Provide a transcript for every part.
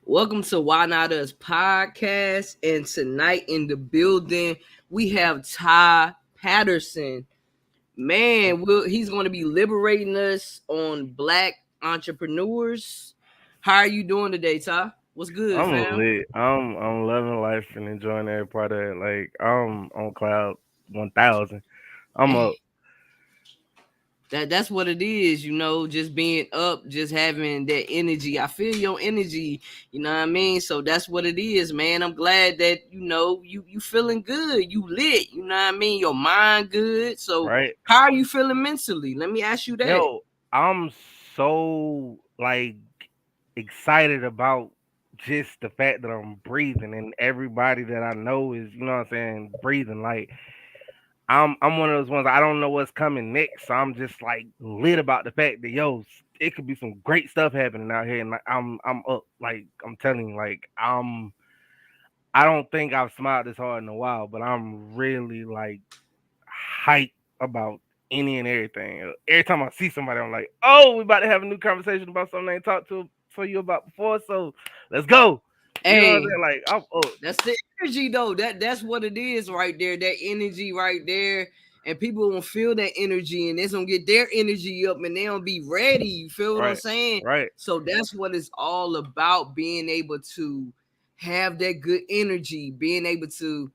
Welcome to Why Not Us podcast. And tonight in the building, we have Patterson. Man, he's going to be liberating us on Black entrepreneurs. How are you doing today, Ty? What's good, I'm fam? lit. I'm loving life and enjoying every part of it. Like I'm on cloud 1,000. I'm up. Hey, that's what it is, just being up, just having that energy. I feel your energy, you know what I mean? So that's what it is, man. I'm glad that you feeling good, you lit, you know what I mean? Your mind good. So Right, how are you feeling mentally? Let me ask you that. yo. I'm so like excited about just the fact that I'm breathing and everybody that I know is, you know what I'm saying, breathing. Like I'm one of those ones. I don't know what's coming next, so I'm just like lit about the fact that it could be some great stuff happening out here, and like I'm up. Like I'm telling you, like I don't think I've smiled this hard in a while, but I'm really like hyped about any and everything. Every time I see somebody, I'm like, oh, we about to have a new conversation about something I ain't talked to you about before. So let's go. You know what I'm Hey, saying? Like I'm up. that's the energy though. That's what it is right there. That energy right there. And people gonna feel that energy and they're gonna get their energy up and they gonna be ready. You feel what I'm Right, saying? right. So that's what it's all about, being able to have that good energy, being able to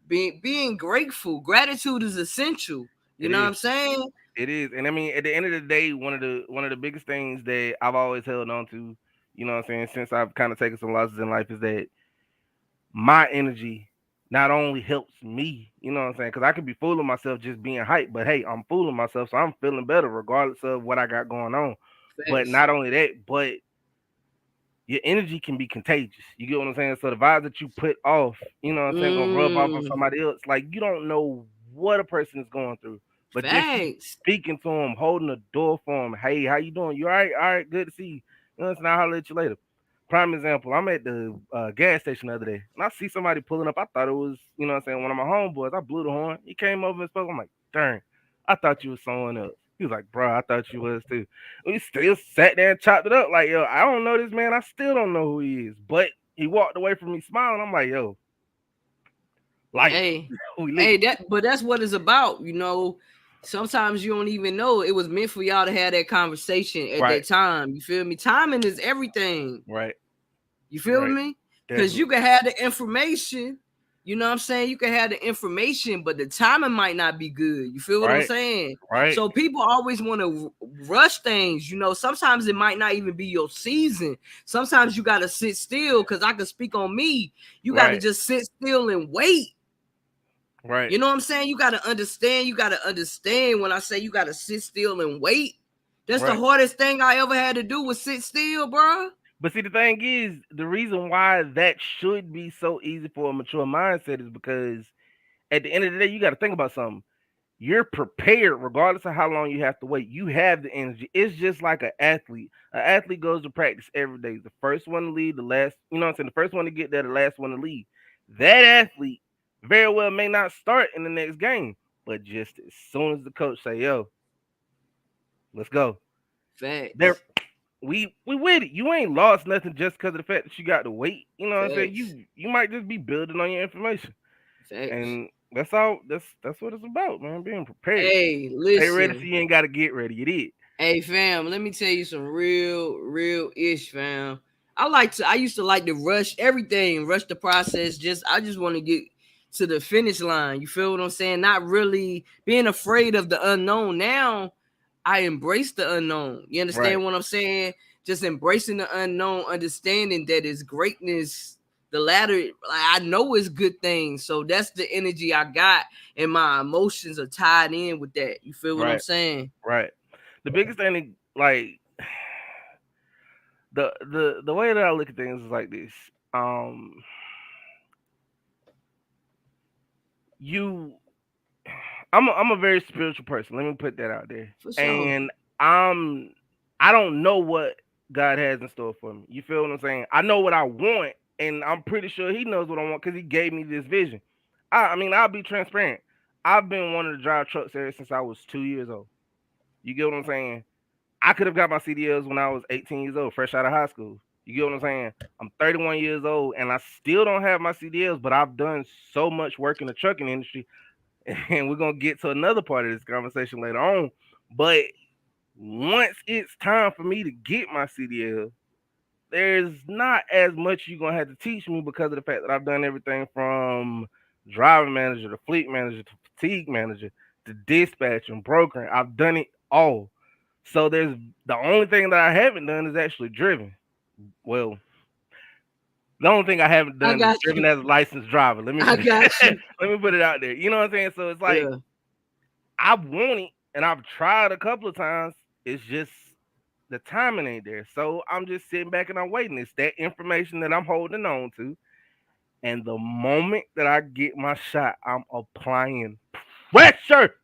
being grateful. Gratitude is essential. You It know what is. I'm saying? It is. And I mean, at the end of the day, one of the biggest things that I've always held on to, you know what I'm saying, since I've kind of taken some losses in life is that my energy not only helps me, you know what I'm saying, because I could be fooling myself just being hyped, but hey, I'm fooling myself, so I'm feeling better regardless of what I got going on. But Facts. not only that, but your energy can be contagious. You get what I'm saying? So the vibes that you put off, you know what I'm saying, gonna rub off on Mm, somebody else. Like you don't know what a person is going through, but just you facts. speaking to them, holding the door for them. Hey, how you doing? You all right? All right, good to see you. You know, what I'm saying? I'll holler at you later. Prime example, I'm at the gas station the other day, and I see somebody pulling up. I thought it was, you know what I'm saying, one of my homeboys. I blew the horn. He came over and spoke. I'm like, darn, I thought you was someone else. He was like, bro, I thought you was too. We still sat there and chopped it up. Like, yo, I don't know this man. I still don't know who he is. But he walked away from me smiling. I'm like, yo, life. Hey, We lit. hey, but that's what it's about. Sometimes you don't even know it was meant for y'all to have that conversation at Right, that time. You feel me? Timing is everything. right, You feel right. me? Because you Definitely. can have the information. You know what I'm saying? You can have the information, but the timing might not be good. You feel what I'm Right, saying? right, So people always want to rush things. Sometimes it might not even be your season. Sometimes you got to sit still, because I can speak on me. You got to right, just sit still and wait. right, You know what I'm saying? You got to understand. You got to understand when I say you got to sit still and wait. That's the right. hardest thing I ever had to do, was sit still, bro. But see, the thing is, the reason why that should be so easy for a mature mindset is because at the end of the day, you got to think about something. You're prepared regardless of how long you have to wait. You have the energy. It's just like an athlete. An athlete goes to practice every day. The first one to leave, the last, you know what I'm saying? The first one to get there, the last one to leave. That athlete very well may not start in the next game, but just as soon as the coach say, yo, let's go. There Facts. we with it. You ain't lost nothing just because of the fact that you got to wait. You know what I'm saying? Facts. You might just be building on your information. Facts. And that's all that's what it's about, man. Being prepared. Hey, Stay ready so listen. you ain't gotta get ready. You did. Hey, fam, let me tell you some real ish, fam. I used to like to rush everything, rush the process. I just want to get to the finish line. You feel what I'm saying? Not really being afraid of the unknown. Now I embrace the unknown. You Right, understand what I'm saying? Just embracing the unknown, understanding that it's greatness. The latter, like, I know it's good things. So that's the energy I got, and my emotions are tied in with that. You feel what I'm right, saying? right. The biggest thing, like the way that I look at things is like this. Um, you, I'm a very spiritual person. Let me put that out there. For sure. And I'm, I don't know what God has in store for me. You feel what I'm saying? I know what I want, and I'm pretty sure He knows what I want because He gave me this vision. I mean, I'll be transparent. I've been wanting to drive trucks ever since I was 2 years old. You get what I'm saying? I could have got my CDLs when I was 18 years old, fresh out of high school. You get what I'm saying? I'm 31 years old and I still don't have my CDLs, but I've done so much work in the trucking industry. And we're gonna get to another part of this conversation later on. But once it's time for me to get my CDL, there's not as much you're gonna have to teach me because of the fact that I've done everything from driving manager to fleet manager to fatigue manager to dispatch and brokering. I've done it all. So there's the only thing that I haven't done is actually driven. Well, the only thing I haven't I done is got driven you. as a licensed driver. Let me I put it, got you. let me put it out there. You know what I'm saying? So it's like Yeah. I want it and I've tried a couple of times. It's just the timing ain't there. So I'm just sitting back and I'm waiting. It's that information that I'm holding on to. And the moment that I get my shot, I'm applying pressure.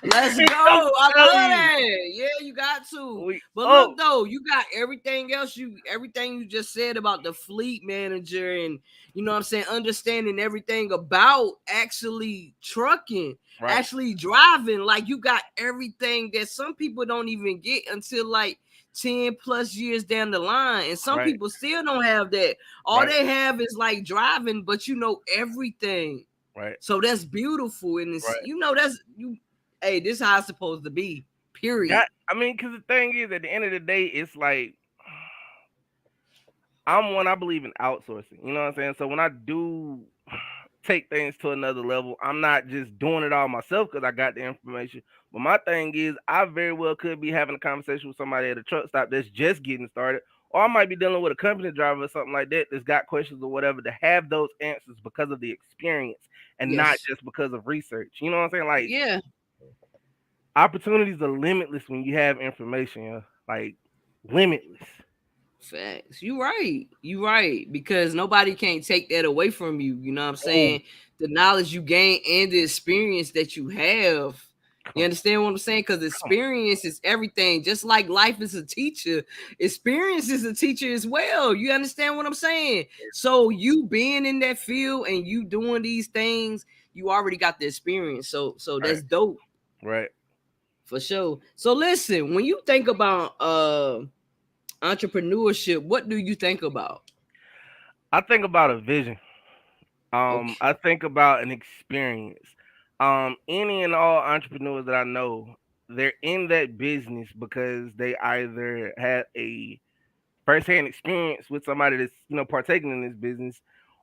Let's I'm go. I love telling you, that. Yeah, you got to. we But look up, though, you got everything else. Everything you just said about the fleet manager and you know what I'm saying, understanding everything about actually trucking, right, actually driving. Like you got everything that some people don't even get until like 10 plus years down the line. And some right, people still don't have that. All right, they have is like driving, but you know everything. right, So that's beautiful, and it's right. you know that's you. Hey, this how it's supposed to be. Period. Got. I mean, because the thing is, at the end of the day, it's like I'm one. I believe in outsourcing. You know what I'm saying? So when I do take things to another level, I'm not just doing it all myself because I got the information. But my thing is, I very well could be having a conversation with somebody at a truck stop that's just getting started, or I might be dealing with a company driver or something like that that's got questions or whatever to have those answers because of the experience and not Yes. just because of research. You know what I'm saying? Like Yeah. opportunities are limitless when you have information. Yeah? Like limitless. Facts. You right. You right. Because nobody can't take that away from you. You know what I'm Oh, saying? The knowledge you gain and the experience that you have. You come, understand what I'm saying? Because come. experience is everything. Just like life is a teacher, experience is a teacher as well. You understand what I'm saying? So you being in that field and you doing these things, you already got the experience. So Right, that's dope. right. For sure. So listen, when you think about entrepreneurship, what do you think about? I think about a vision. Okay. I think about an experience. Any and all entrepreneurs that I know, they're in that business because they either had a firsthand experience with somebody that's partaking in this business,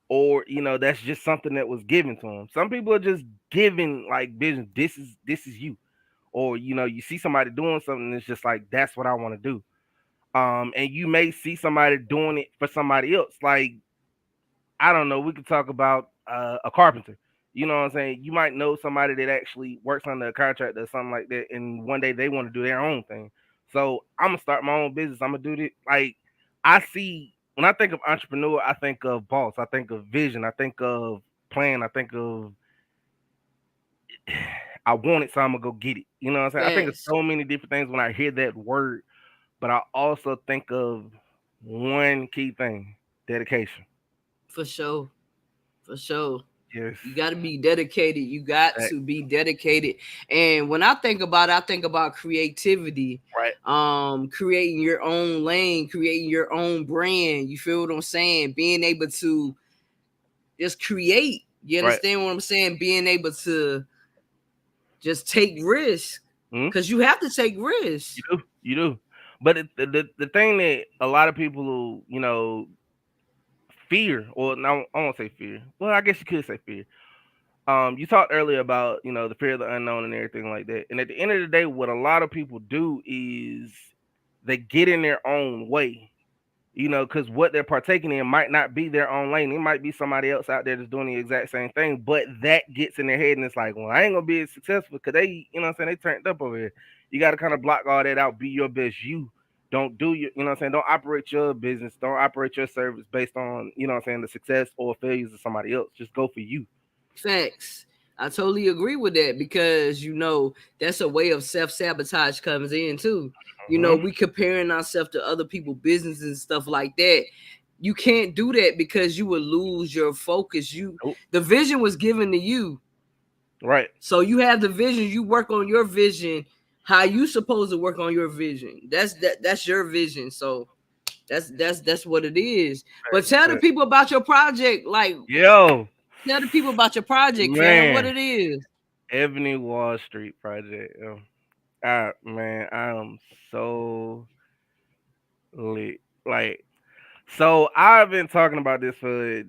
or that's just something that was given to them. Some people are just given like vision. This is you, or you see somebody doing something that's just like that's what I want to do. And you may see somebody doing it for somebody else, like I don't know. We could talk about a carpenter. You know what I'm saying? You might know somebody that actually works under a contract or something like that, and one day they want to do their own thing. So I'm gonna start my own business. I'm gonna do this. Like I see when I think of entrepreneur, I think of boss. I think of vision. I think of plan. I think of I want it, so I'm gonna go get it. You know what I'm saying? I think of Fast. so many different things when I hear that word, but I also think of one key thing: dedication. For sure. For sure. Yes, You got to be dedicated. You got that, to be dedicated. And when I think about it, I think about creativity, right, creating your own lane, creating your own brand. You feel what I'm saying? Being able to just create. You right. understand what I'm saying? Being able to just take risks Mhm. because you have to take risks. You do. But the thing that a lot of people, fear, or no, I won't say fear. Well, I guess you could say fear. You talked earlier about, the fear of the unknown and everything like that. And at the end of the day, what a lot of people do is they get in their own way. Because what they're partaking in might not be their own lane. It might be somebody else out there that's doing the exact same thing, but that gets in their head and it's like, well, I ain't gonna be as successful because they, you know what I'm saying, they turned up over here. You got to kind of block all that out. Be your best you. Don't do your, you know what I'm saying, don't operate your business, don't operate your service based on, what I'm saying, the success or failures of somebody else. Just go for you. Facts. I totally agree with that because that's a way of self sabotage comes in too. Hmm. We comparing ourselves to other people' businesses and stuff like that. You can't do that because you will lose your focus. Nope. The vision was given to you, Right. so you have the vision. You work on your vision. How you supposed to work on your vision? That's your vision. So That's what it is. But Facts, tell the facts. people about your project. Like, Yo, tell the people about your project, fam. What man, it is. Ebony Wall Street project. Man, I am so lit. Like, so I've been talking about this for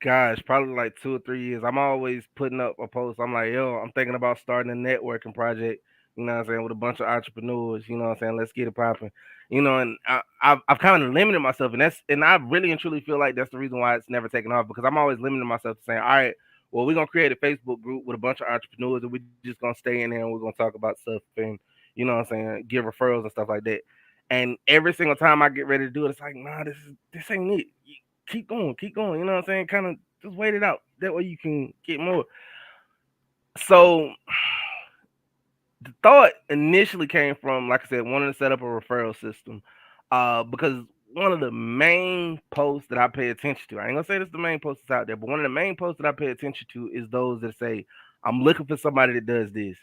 gosh, probably like 2 or 3 years. I'm always putting up a post. I'm like, yo, I'm thinking about starting a networking project. You know what I'm saying, with a bunch of entrepreneurs. You know what I'm saying. Let's get it popping. And I've kind of limited myself, and I really and truly feel like that's the reason why it's never taken off because I'm always limiting myself to saying, all right, well, we're gonna create a Facebook group with a bunch of entrepreneurs, and we're just gonna stay in there and we're gonna talk about stuff and you know what I'm saying, give referrals and stuff like that. And every single time I get ready to do it, it's like, nah, this ain't it. Keep going, keep going. You know what I'm saying? Kind of just wait it out. That way you can get more. So the thought initially came from, like I said, wanting to set up a referral system. Because one of the main posts that I pay attention to, I ain't gonna say this is the main post that's out there, but one of the main posts that I pay attention to is those that say, I'm looking for somebody that does this.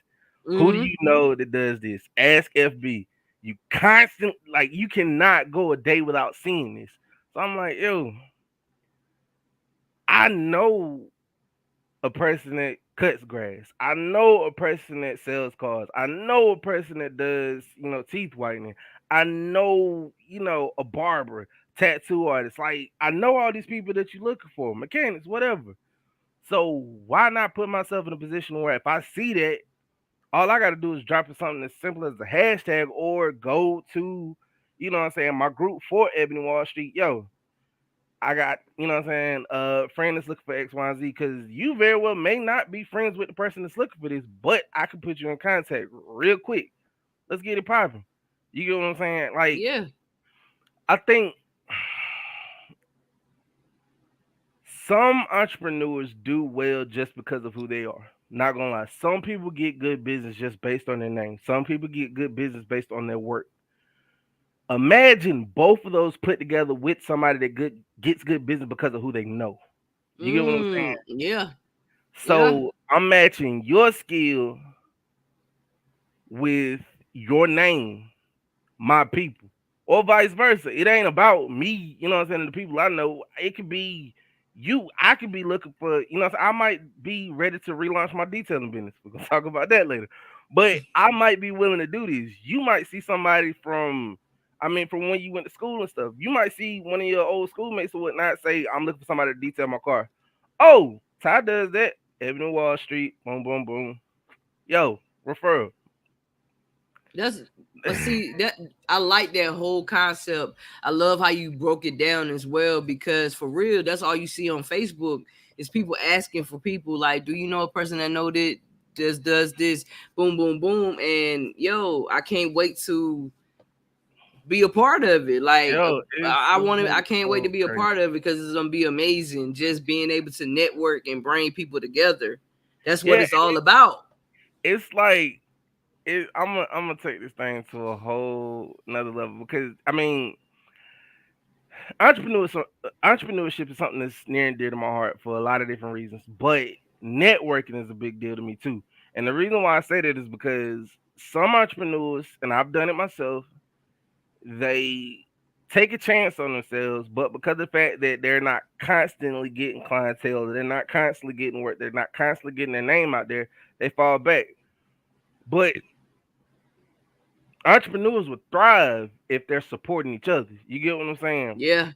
Who do Mm-hmm. you know that does this? Ask FB. You constant like you cannot go a day without seeing this. So I'm like, yo, I know a person that cuts grass. I know a person that sells cars. I know a person that does, teeth whitening. I know, a barber, tattoo artist. Like I know all these people that you're looking for, mechanics, whatever. So why not put myself in a position where if I see that, all I gotta do is drop it something as simple as a hashtag or go to, what I'm saying, my group for Ebony Wall Street. Yo, I got, what I'm saying, friend that's looking for X, Y, and Z, because you very well may not be friends with the person that's looking for this, but I can put you in contact real quick. Let's get it popping. You get what I'm saying? Like, Yeah. I think some entrepreneurs do well just because of who they are. Not gonna lie. Some people get good business just based on their name. Some people get good business based on their work. Imagine both of those put together with somebody that gets good business because of who they know. You get what I'm saying? Yeah. Yeah. So I'm matching your skill with your name, my people, or vice versa. It ain't about me, what I'm saying, the people I know. It could be you. I could be looking for, I might be ready to relaunch my detailing business. We're gonna talk about that later. But I might be willing to do this. You might see somebody from when you went to school and stuff. You might see one of your old schoolmates or whatnot say, I'm looking for somebody to detail my car. Oh, Ty does that. Ebony Wall Street, boom, boom, boom. Yo, referral. That's but see that I like that whole concept. I love how you broke it down as well because for real, that's all you see on Facebook is people asking for people like, do you know a person that know that just does this? Boom, boom, boom, and yo, I can't wait to be a part of it. Like Yo, I it's want to, gonna I be can't wait to so be a crazy. part of it because it's gonna be amazing. Just being able to network and bring people together. That's what Yeah, it's all about. it's like I'm gonna take this thing to a whole another level because I mean entrepreneurship entrepreneurship is something that's near and dear to my heart for a lot of different reasons, but networking is a big deal to me too. And the reason why I say that is because some entrepreneurs, and I've done it myself, they take a chance on themselves, but because of the fact that they're not constantly getting clientele, they're not constantly getting work, they're not constantly getting their name out there, they fall back. But entrepreneurs would thrive if they're supporting each other. You get what I'm saying? Yeah.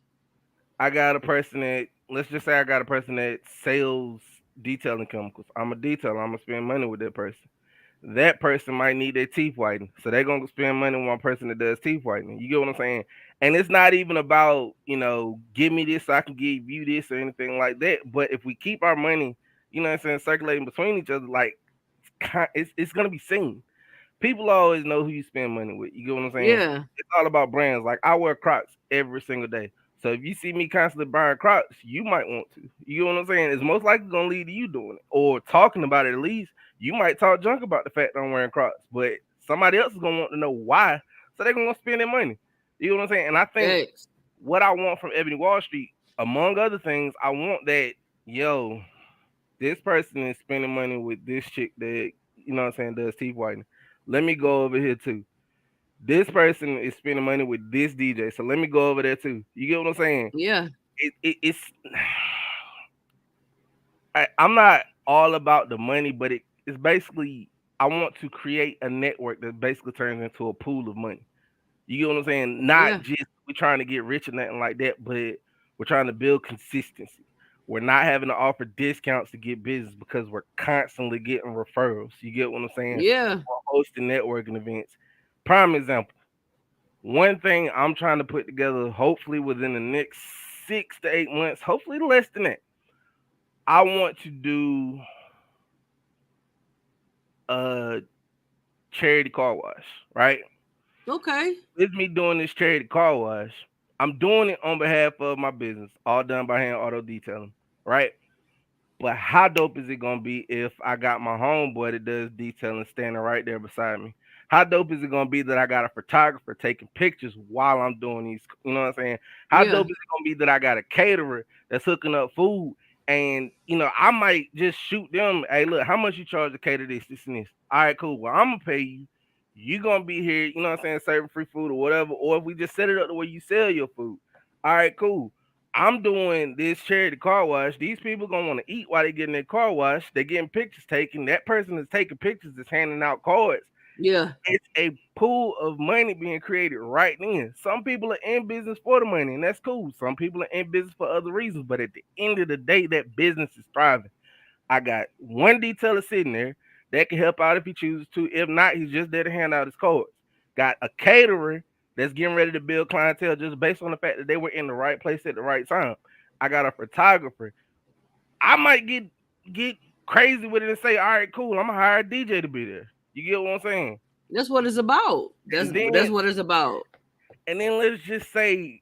I got a person that let's just say I got a person that sells detailing chemicals. I'm a detailer. I'm gonna spend money with that person. That person might need their teeth whitened, so they're gonna spend money on one person that does teeth whitening. You get what I'm saying? And it's not even about give me this so I can give you this or anything like that. But if we keep our money, what I'm saying, circulating between each other, like it's gonna be seen. People always know who you spend money with. You get what I'm saying? Yeah. It's all about brands. Like I wear Crocs every single day. So if you see me constantly buying Crocs, you might want to. You get what I'm saying? It's most likely gonna lead to you doing it or talking about it at least. You might talk junk about the fact that I'm wearing Crocs, but somebody else is gonna want to know why. So they're gonna spend their money. You know what I'm saying? And I think Thanks. what I want from Ebony Wall Street, among other things, I want that, yo, this person is spending money with this chick that, what I'm saying, does teeth whitening. Let me go over here too. This person is spending money with this DJ, so let me go over there too. You get what I'm saying? Yeah. It's I'm not all about the money, but it's basically I want to create a network that basically turns into a pool of money. You get what I'm saying? Not Yeah. just we're trying to get rich or nothing like that, but we're trying to build consistency. We're not having to offer discounts to get business because we're constantly getting referrals. You get what I'm saying? Yeah. We're hosting networking events. Prime example. One thing I'm trying to put together, hopefully within the next 6 to 8 months, hopefully less than that. I want to do a charity car wash, right? Okay. With me doing this charity car wash, I'm doing it on behalf of my business, all done by hand auto detailing, right? But how dope is it gonna be if I got my homeboy that does detailing standing right there beside me? How dope is it gonna be that I got a photographer taking pictures while I'm doing these? You know what I'm saying? How Yeah. dope is it gonna be that I got a caterer that's hooking up food? And I might just shoot them. Hey, look, how much you charge to cater this, this, and this? All right, cool. Well, I'm gonna pay you. You gonna be here, you know what I'm saying, serving free food or whatever. Or if we just set it up the way you sell your food. All right, cool. I'm doing this charity car wash. These people gonna want to eat while they getting their car wash. They're getting pictures taken. That person is taking pictures is handing out cards. Yeah. It's a pool of money being created right then. Some people are in business for the money, and that's cool. Some people are in business for other reasons, but at the end of the day, that business is thriving. I got one detailer sitting there that can help out if he chooses to. If not, he's just there to hand out his cards. Got a caterer that's getting ready to build clientele just based on the fact that they were in the right place at the right time. I got a photographer. I might get crazy with it and say, all right, cool, I'm gonna hire a DJ to be there. You get what I'm saying? That's what it's about. And That's then what it's about. let's just say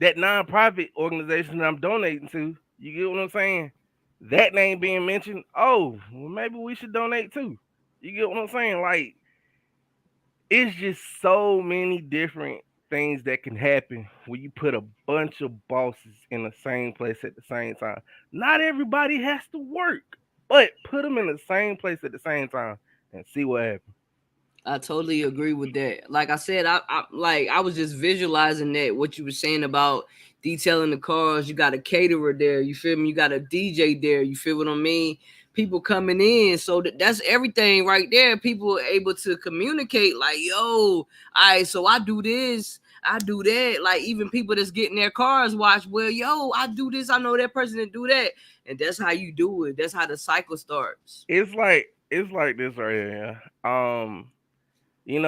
that nonprofit organization that I'm donating to, you get what I'm saying? That name being mentioned, oh, well, maybe we should donate too. You get what I'm saying? Like, it's just so many different things that can happen when you put a bunch of bosses in the same place at the same time. Not everybody has to work, but put them in the same place at the same time and see what happens. I totally agree with that. Like I said, I was just visualizing that what you were saying about detailing the cars. You got a caterer there. You feel me? You got a DJ there. You feel what I mean? People coming in, so that's everything right there. People are able to communicate. Like, yo, all right, so I do this. I do that. Like even people that's getting their cars washed. Well, yo, I do this. I know that person that do that, and that's how you do it. That's how the cycle starts. It's like this right here.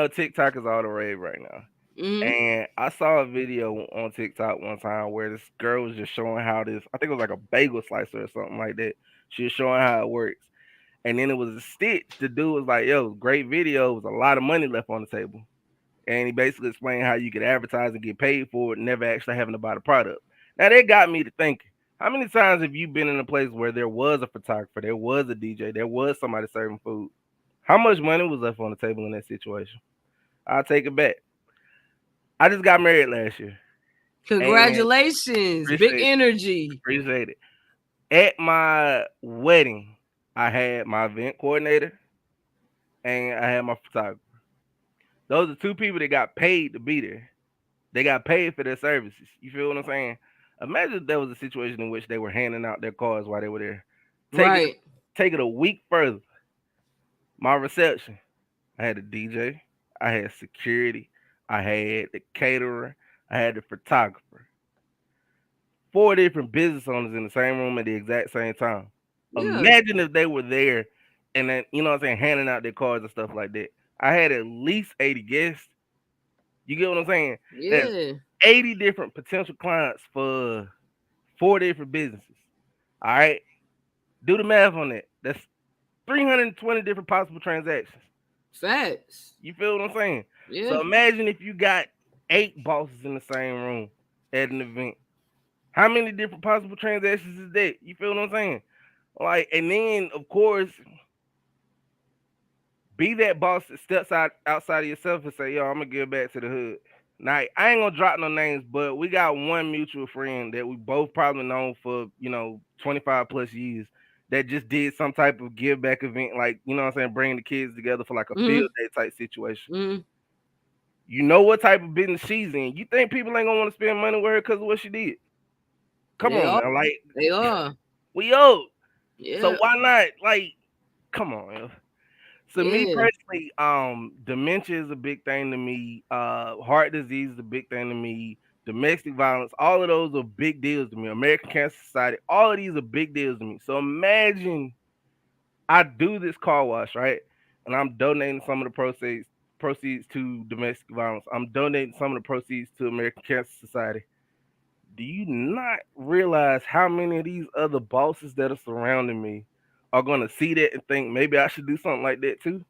TikTok is all the rave right now. Hmm. And I saw a video on TikTok one time where this girl was just showing how this, I think it was like a bagel slicer or something like that. She was showing how it works. And then it was a stitch. The dude was like, yo, great video. It was a lot of money left on the table. And he basically explained how you could advertise and get paid for it, never actually having to buy the product. Now, that got me to thinking. How many times have you been in a place where there was a photographer, there was a DJ, there was somebody serving food? How much money was left on the table in that situation? I'll take it back. I just got married last year. And Congratulations, big appreciate energy. appreciate it. At my wedding, I had my event coordinator and I had my photographer. Those are two people that got paid to be there. They got paid for their services. You feel what I'm saying? Imagine if there was a situation in which they were handing out their cards while they were there. Take it Right. take it a week further. My reception. I had a DJ, I had security, I had the caterer, I had the photographer. Four different business owners in the same room at the exact same time. Yeah. Imagine if they were there and then, you know what I'm saying, handing out their cards and stuff like that. I had at least 80 guests. You get what I'm saying? That's Yeah. 80 different potential clients for four different businesses. All right. Do the math on that. That's 320 different possible transactions. Facts. You feel what I'm saying? Yeah. So imagine if you got eight bosses in the same room at an event. How many different possible transactions is that? You feel what I'm saying? Like, and then of course, be that boss that steps outside of yourself and say, "Yo, I'm gonna give back to the hood." Now, I ain't gonna drop no names, but we got one mutual friend that we both probably known for 25 plus years that just did some type of give back event, like, you know what I'm saying, bringing the kids together for like a Mm-hmm. field day type situation. Mm-hmm. You know what type of business she's in. You think people ain't gonna want to spend money with her because of what she did? Come They on are. now, like They are. we old. So Yeah. why not? Like, come on. Yo. So me Yeah. personally, dementia is a big thing to me. Heart disease is a big thing to me. Domestic violence, all of those are big deals to me. American Cancer Society, all of these are big deals to me. So imagine I do this car wash, right? And I'm donating some of the proceeds to domestic violence. I'm donating some of the proceeds to American Cancer Society. Do you not realize how many of these other bosses that are surrounding me are gonna see that and think maybe I should do something like that too?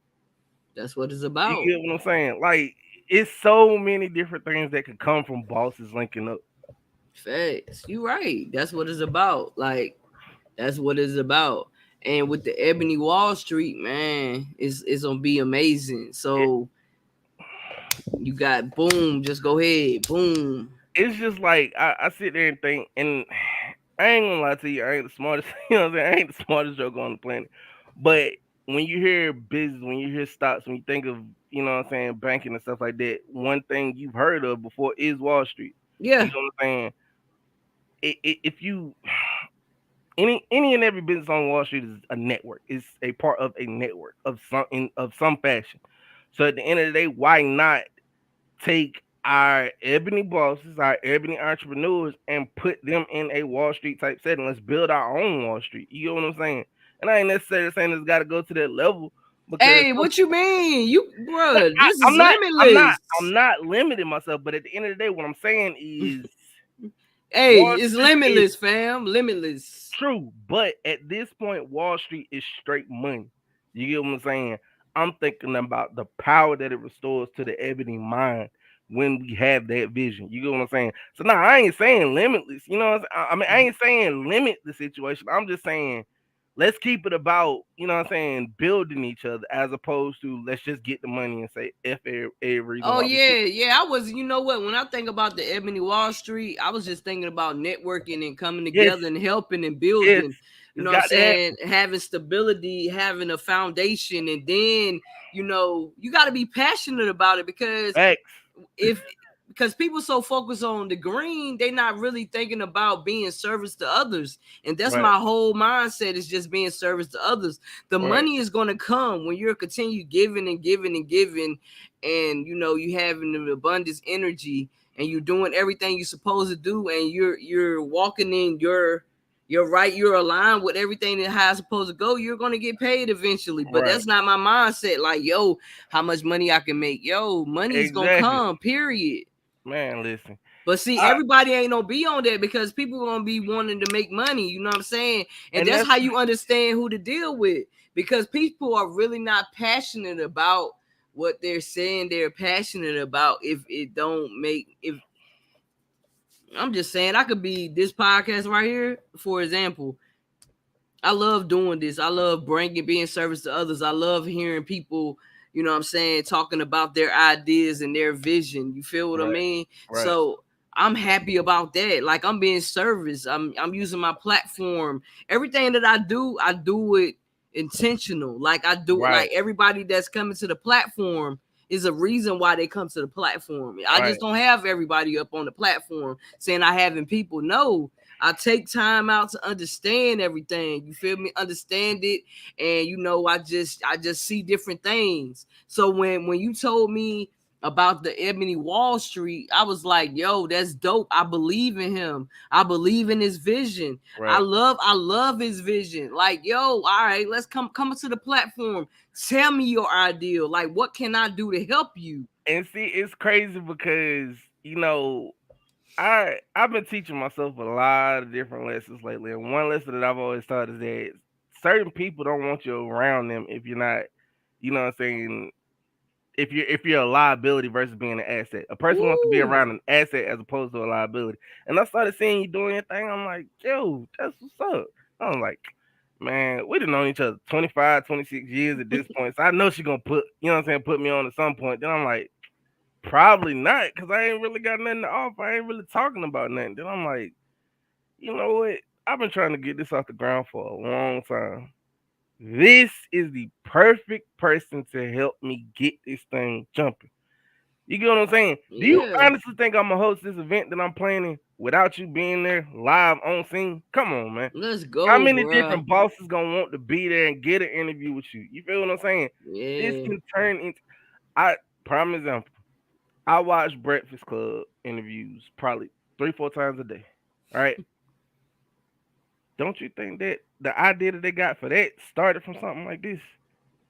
That's what it's You about. get what I'm saying? Like it's so many different things that could come from bosses linking up. Facts. You right. That's what it's about. Like that's what it's about. And with the Ebony Wall Street, man, it's gonna be amazing. It, So you got boom, just go ahead, boom. it's just like I sit there and think, and I ain't gonna lie to you, I ain't the smartest. You know what I'm saying? I ain't the smartest joker on the planet. But when you hear business, when you hear stocks, when you think of what I'm saying, banking and stuff like that, one thing you've heard of before is Wall Street. You Yeah. know what I'm saying? If you any and every business on Wall Street is a network. It's a part of a network of some fashion. So at the end of the day, why not take our ebony bosses, our ebony entrepreneurs, and put them in a Wall Street type setting? Let's build our own Wall Street. You get what I'm saying? And I ain't necessarily saying it's got to go to that level because Hey, what you mean? You bruh, I, this I'm is not, I'm not, I'm limitless. not limiting myself. But at the end of the day, what I'm saying is Hey, Wall it's Street is limitless, fam. Limitless. true, but at this point, Wall Street is straight money. You get what I'm saying? I'm thinking about the power that it restores to the ebony mind when we have that vision. You get what I'm saying? So now I ain't saying limitless. You know what I'm saying? I mean, I ain't saying limit the situation. I'm just saying let's keep it about, what I'm saying, building each other as opposed to let's just get the money and say F every reason Oh why we get yeah, yeah. I was, you know what? When I think about the Ebony Wall Street, I was just thinking about networking and coming yes, together and helping and yes, building. You it's know what I'm got to happen. saying? Having stability, having a foundation, and then you got to be passionate about it because Facts. if because people so focused on the green, they not really thinking about being service to others. And that's Right, my whole mindset is just being service to others. The right, money is going to come when you're continue giving and giving and giving, and you having the abundance energy, and you're doing everything you're supposed to do, and you're walking in you're right, you're aligned with everything that how it's supposed to go, you're gonna get paid eventually. But right. that's not my mindset. Like, yo, how much money I can make? Yo, money's gonna Exactly. come, period. Man, listen. But see, I everybody ain't gonna be on that because people gonna be wanting to make money. You know what I'm saying? And and that's that's how you understand who to deal with. Because people are really not passionate about what they're saying they're passionate about. If it don't make if I'm just saying I could be this podcast right here, for example. I love doing this. I love being service to others. I love hearing people, what I'm saying, talking about their ideas and their vision. You feel what I right, mean? right, So I'm happy about that. Like I'm being service. I'm using my platform. Everything that I do it intentional. Like I do right, like everybody that's coming to the platform is a reason why they come to the platform. I right. just don't have everybody up on the platform saying I having people. No, I take time out to understand everything. You feel me? Understand it, and I just see different things. So when you told me about the Ebony Wall Street, I was like, yo, that's dope. I believe in him. I believe in his vision. I Right. love his vision. Like, yo, all right, let's come to the platform. Tell me your ideal. Like, what can I do to help you? And see, it's crazy because I've been teaching myself a lot of different lessons lately, and one lesson that I've always taught is that certain people don't want you around them if you're not, what I'm saying, if you're a liability versus being an asset. A person wants to be Woo. around an asset as opposed to a liability. And I started seeing you doing your thing. I'm like, yo, that's what's up. I'm like, man, we done known each other 25, 26 years at this point. So I know she gonna put, put me on at some point. Then I'm like, probably not, because I ain't really got nothing to offer. I ain't really talking about nothing. Then I'm like, you know what? I've been trying to get this off the ground for a long time. This is the perfect person to help me get this thing jumping. You get what I'm saying? Do you Yeah. honestly think I'm gonna host this event that I'm planning without you being there live on scene? Come on, man. Let's How go, many bruh. different bosses gonna want to be there and get an interview with you? You feel what I'm saying? This Yeah. can turn into I prime example. I watch Breakfast Club interviews probably 3-4 times a day. All right. Don't you think that the idea that they got for that started from something like this?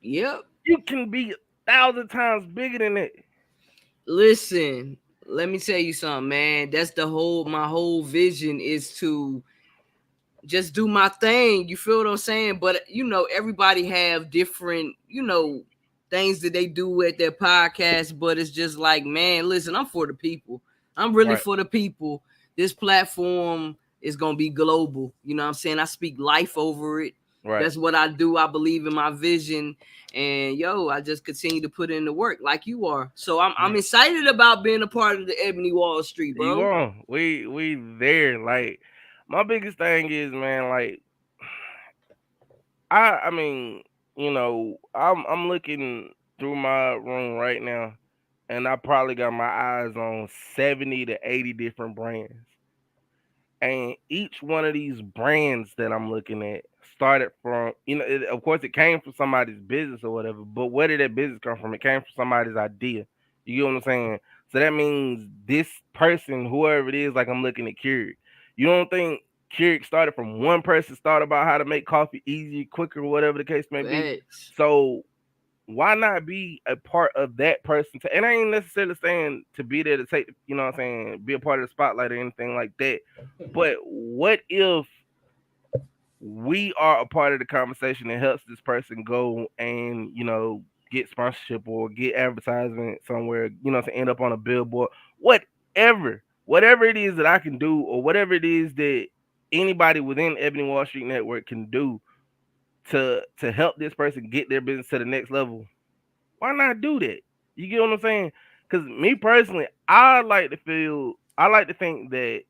Yep. You can be 1,000 times bigger than that. Listen, let me tell you something, man. That's my whole vision is to just do my thing. You feel what I'm saying? But everybody have different, things that they do at their podcast. But it's just like, man, listen, I'm for the people. I'm really Right, for the people. This platform is gonna be global. You know what I'm saying? I speak life over it. right. That's what I do. I believe in my vision. And I just continue to put in the work like you are. So I'm Yeah. excited about being a part of the Ebony Wall Street, You bro. on. We there. Like my biggest thing is, man, like I mean, I'm looking through my room right now and I probably got my eyes on 70 to 80 different brands. And each one of these brands that I'm looking at started from, of course, it came from somebody's business or whatever. But where did that business come from? It came from somebody's idea. You get what I'm saying? So that means this person, whoever it is, like I'm looking at Keurig. You don't think Keurig started from one person, thought about how to make coffee easier, quicker, whatever the case may be? Facts. So why not be a part of that person? And I ain't necessarily saying to be there to take, what I'm saying, be a part of the spotlight or anything like that. But what if we are a part of the conversation that helps this person go and, get sponsorship or get advertisement somewhere, to end up on a billboard, whatever it is that I can do or whatever it is that anybody within Ebony Wall Street Network can do to help this person get their business to the next level, why not do that? You get what I'm saying? Because me personally, I like to think that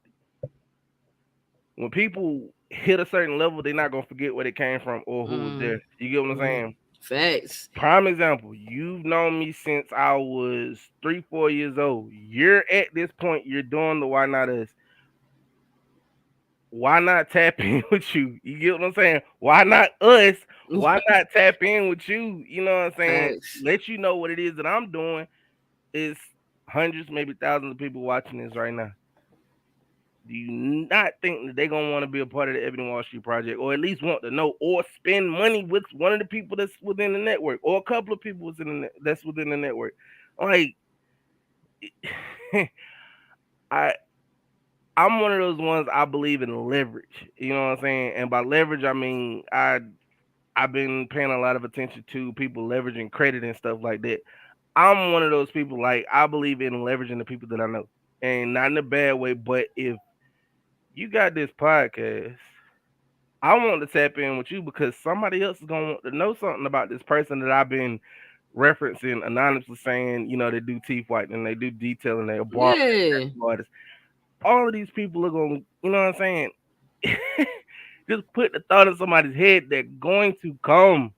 when people hit a certain level, they're not gonna forget where they came from or who was Mm, there. You get what I'm mm, saying? facts. Prime example, you've known me since I was 3, 4 years old. You're at this point, you're doing the why not us. Why not tap in with you? You get what I'm saying? Why not us? Why not tap in with you? You know what I'm saying? Facts. Let you know what it is that I'm doing. Is hundreds, maybe thousands of people watching this right now. Do you not think that they're gonna want to be a part of the Ebony Wall Street Project, or at least want to know, or spend money with one of the people that's within the network, or a couple of people that's within the network? Like, I I'm one of those ones. I believe in leverage. You know what I'm saying? And by leverage, I mean I've been paying a lot of attention to people leveraging credit and stuff like that. I'm one of those people. Like, I believe in leveraging the people that I know, and not in a bad way. But if you got this podcast, I want to tap in with you because somebody else is gonna want to know something about this person that I've been referencing anonymously, saying, they do teeth whitening, they do detailing, they're bar Yeah. artists. All of these people are gonna, you know what I'm saying? Just put the thought in somebody's head, they're going to come.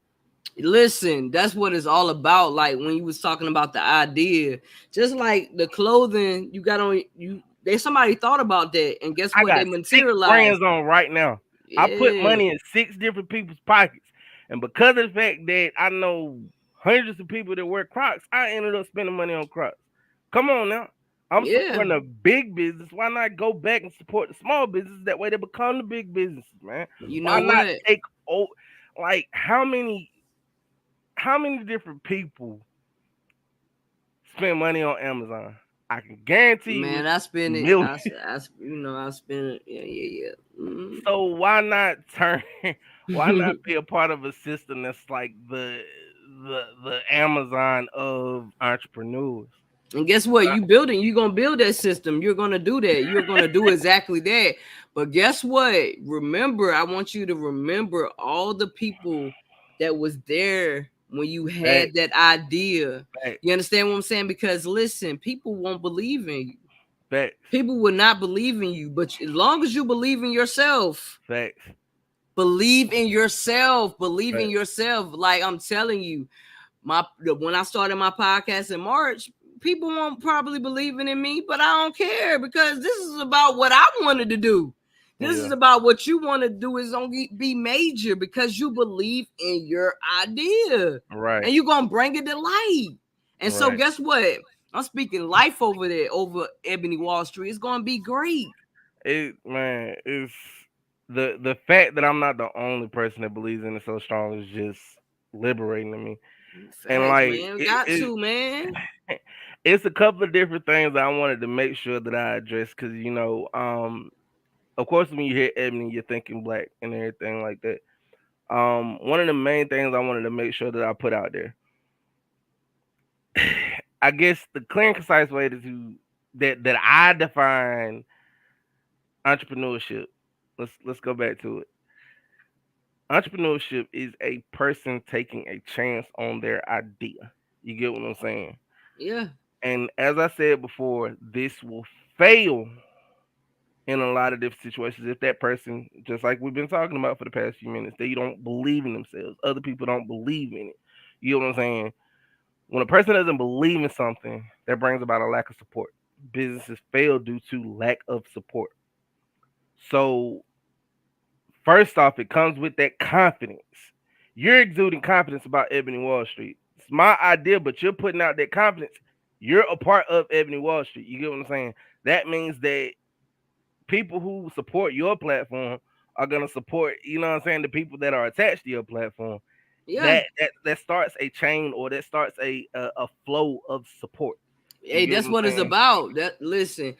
Listen, that's what it's all about. Like when you was talking about the idea, just like the clothing you got on you, somebody thought about that, and guess I what? They got 6 brands materialized. on right now. I put Yeah, money in 6 different people's pockets. And because of the fact that I know hundreds of people that wear Crocs, I ended up spending money on Crocs. Come on now. I'm yeah. supporting a big business. Why not go back and support the small businesses? That way they become the big businesses, man. You know Why not what, take like how many different people spend money on Amazon? I can guarantee you man? it's I spend it. millions. I spend it. Yeah, yeah, yeah. So why not turn? Why not be a part of a system that's like the Amazon of entrepreneurs? And guess what? You're gonna build that system. You're gonna do that. You're gonna do exactly that. But guess what? Remember, I want you to remember all the people that was there when you Facts, had that idea. facts, You understand what I'm saying? Because listen, people won't believe in you. facts, People will not believe in you. But as long as you believe in yourself, facts, believe in yourself, believe in facts. yourself. Like I'm telling you, when I started my podcast in March, people won't probably believing in me, but I don't care because this is about what I wanted to do. This is Yeah. about what you want to do is only be major because you believe in your idea and Right. you're gonna bring it to light. And so Right. guess what? I'm speaking life over there over Ebony Wall Street. It's gonna be great. It man, it's the fact that I'm not the only person that believes in it so strong is just liberating to me. And Facts, like man. Got to, man. it's a couple of different things that I wanted to make sure that I address because of course when you hear Ebony, you're thinking black and everything like that. One of the main things I wanted to make sure that I put out there, I guess the clear and concise way that I define entrepreneurship. Let's go back to it. Entrepreneurship is a person taking a chance on their idea. You get what I'm saying? Yeah. And as I said before, this will fail in a lot of different situations if that person, just like we've been talking about for the past few minutes, they don't believe in themselves. Other people don't believe in it. You know what I'm saying? When a person doesn't believe in something, that brings about a lack of support. Businesses fail due to lack of support. So first off, it comes with that confidence. You're exuding confidence about Ebony Wall Street. It's my idea, but you're putting out that confidence. You're a part of Ebony Wall Street. You get what I'm saying? That means that people who support your platform are gonna support, you know what I'm saying, the people that are attached to your platform. Yeah. That starts a chain or that starts a flow of support. You Hey, get what that's I'm what it's saying? about. That listen,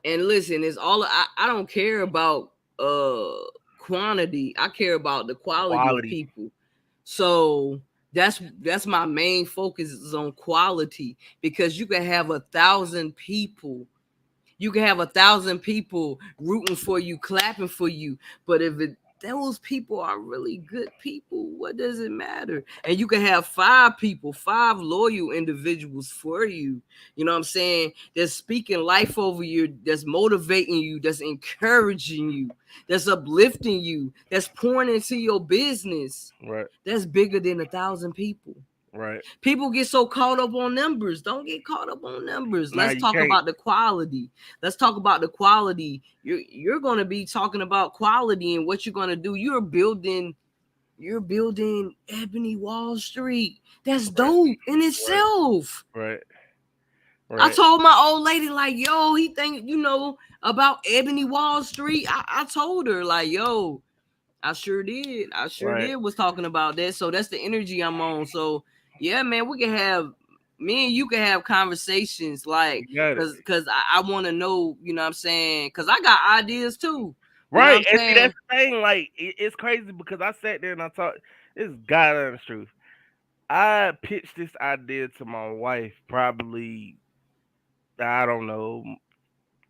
and listen, it's all I don't care about quantity. I care about the quality of Quality. people. So that's my main focus is on quality because you can have 1,000 people. You can have 1,000 people rooting for you, clapping for you, but if those people are really good people, what does it matter? And you can have 5 people, 5 loyal individuals for you. You know what I'm saying? That's speaking life over you, that's motivating you, that's encouraging you, that's uplifting you, that's pouring into your business. Right, That's bigger than 1,000 people. right. People get so caught up on numbers. Don't get caught up on numbers. Now Let's you talk can't. about the quality. Let's talk about the quality. You're going to be talking about quality and what you're going to do. You're building Ebony Wall Street. That's Right, dope in right, itself. right, I right, told my old lady like, yo, he think about Ebony Wall Street. I told her like, yo, I sure did. I sure right. did was talking about that. So that's the energy I'm on. So yeah, man, we can have me and you can have conversations like You got it. cause I want to know, you know what I'm saying? Cause I got ideas too. You know what Right, I'm and see saying? that's the thing. Like it's crazy because I sat there and I talked. This is God honest truth. I pitched this idea to my wife probably I don't know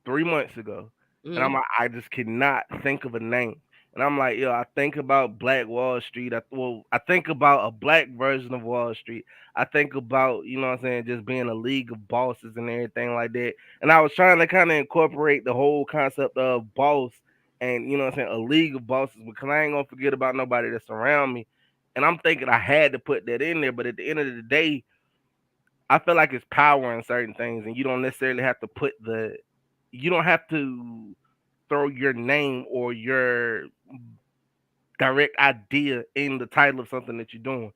3 months ago, and I'm Mm, like, I just cannot think of a name. And I'm like, yo, I think about Black Wall Street. I think about a black version of Wall Street. I think about, you know what I'm saying, just being a league of bosses and everything like that. And I was trying to kind of incorporate the whole concept of boss and, you know what I'm saying, a league of bosses because I ain't gonna forget about nobody that's around me. And I'm thinking I had to put that in there, but at the end of the day, I feel like it's power in certain things, and you don't necessarily have to you don't have to throw your name or your direct idea in the title of something that you're doing.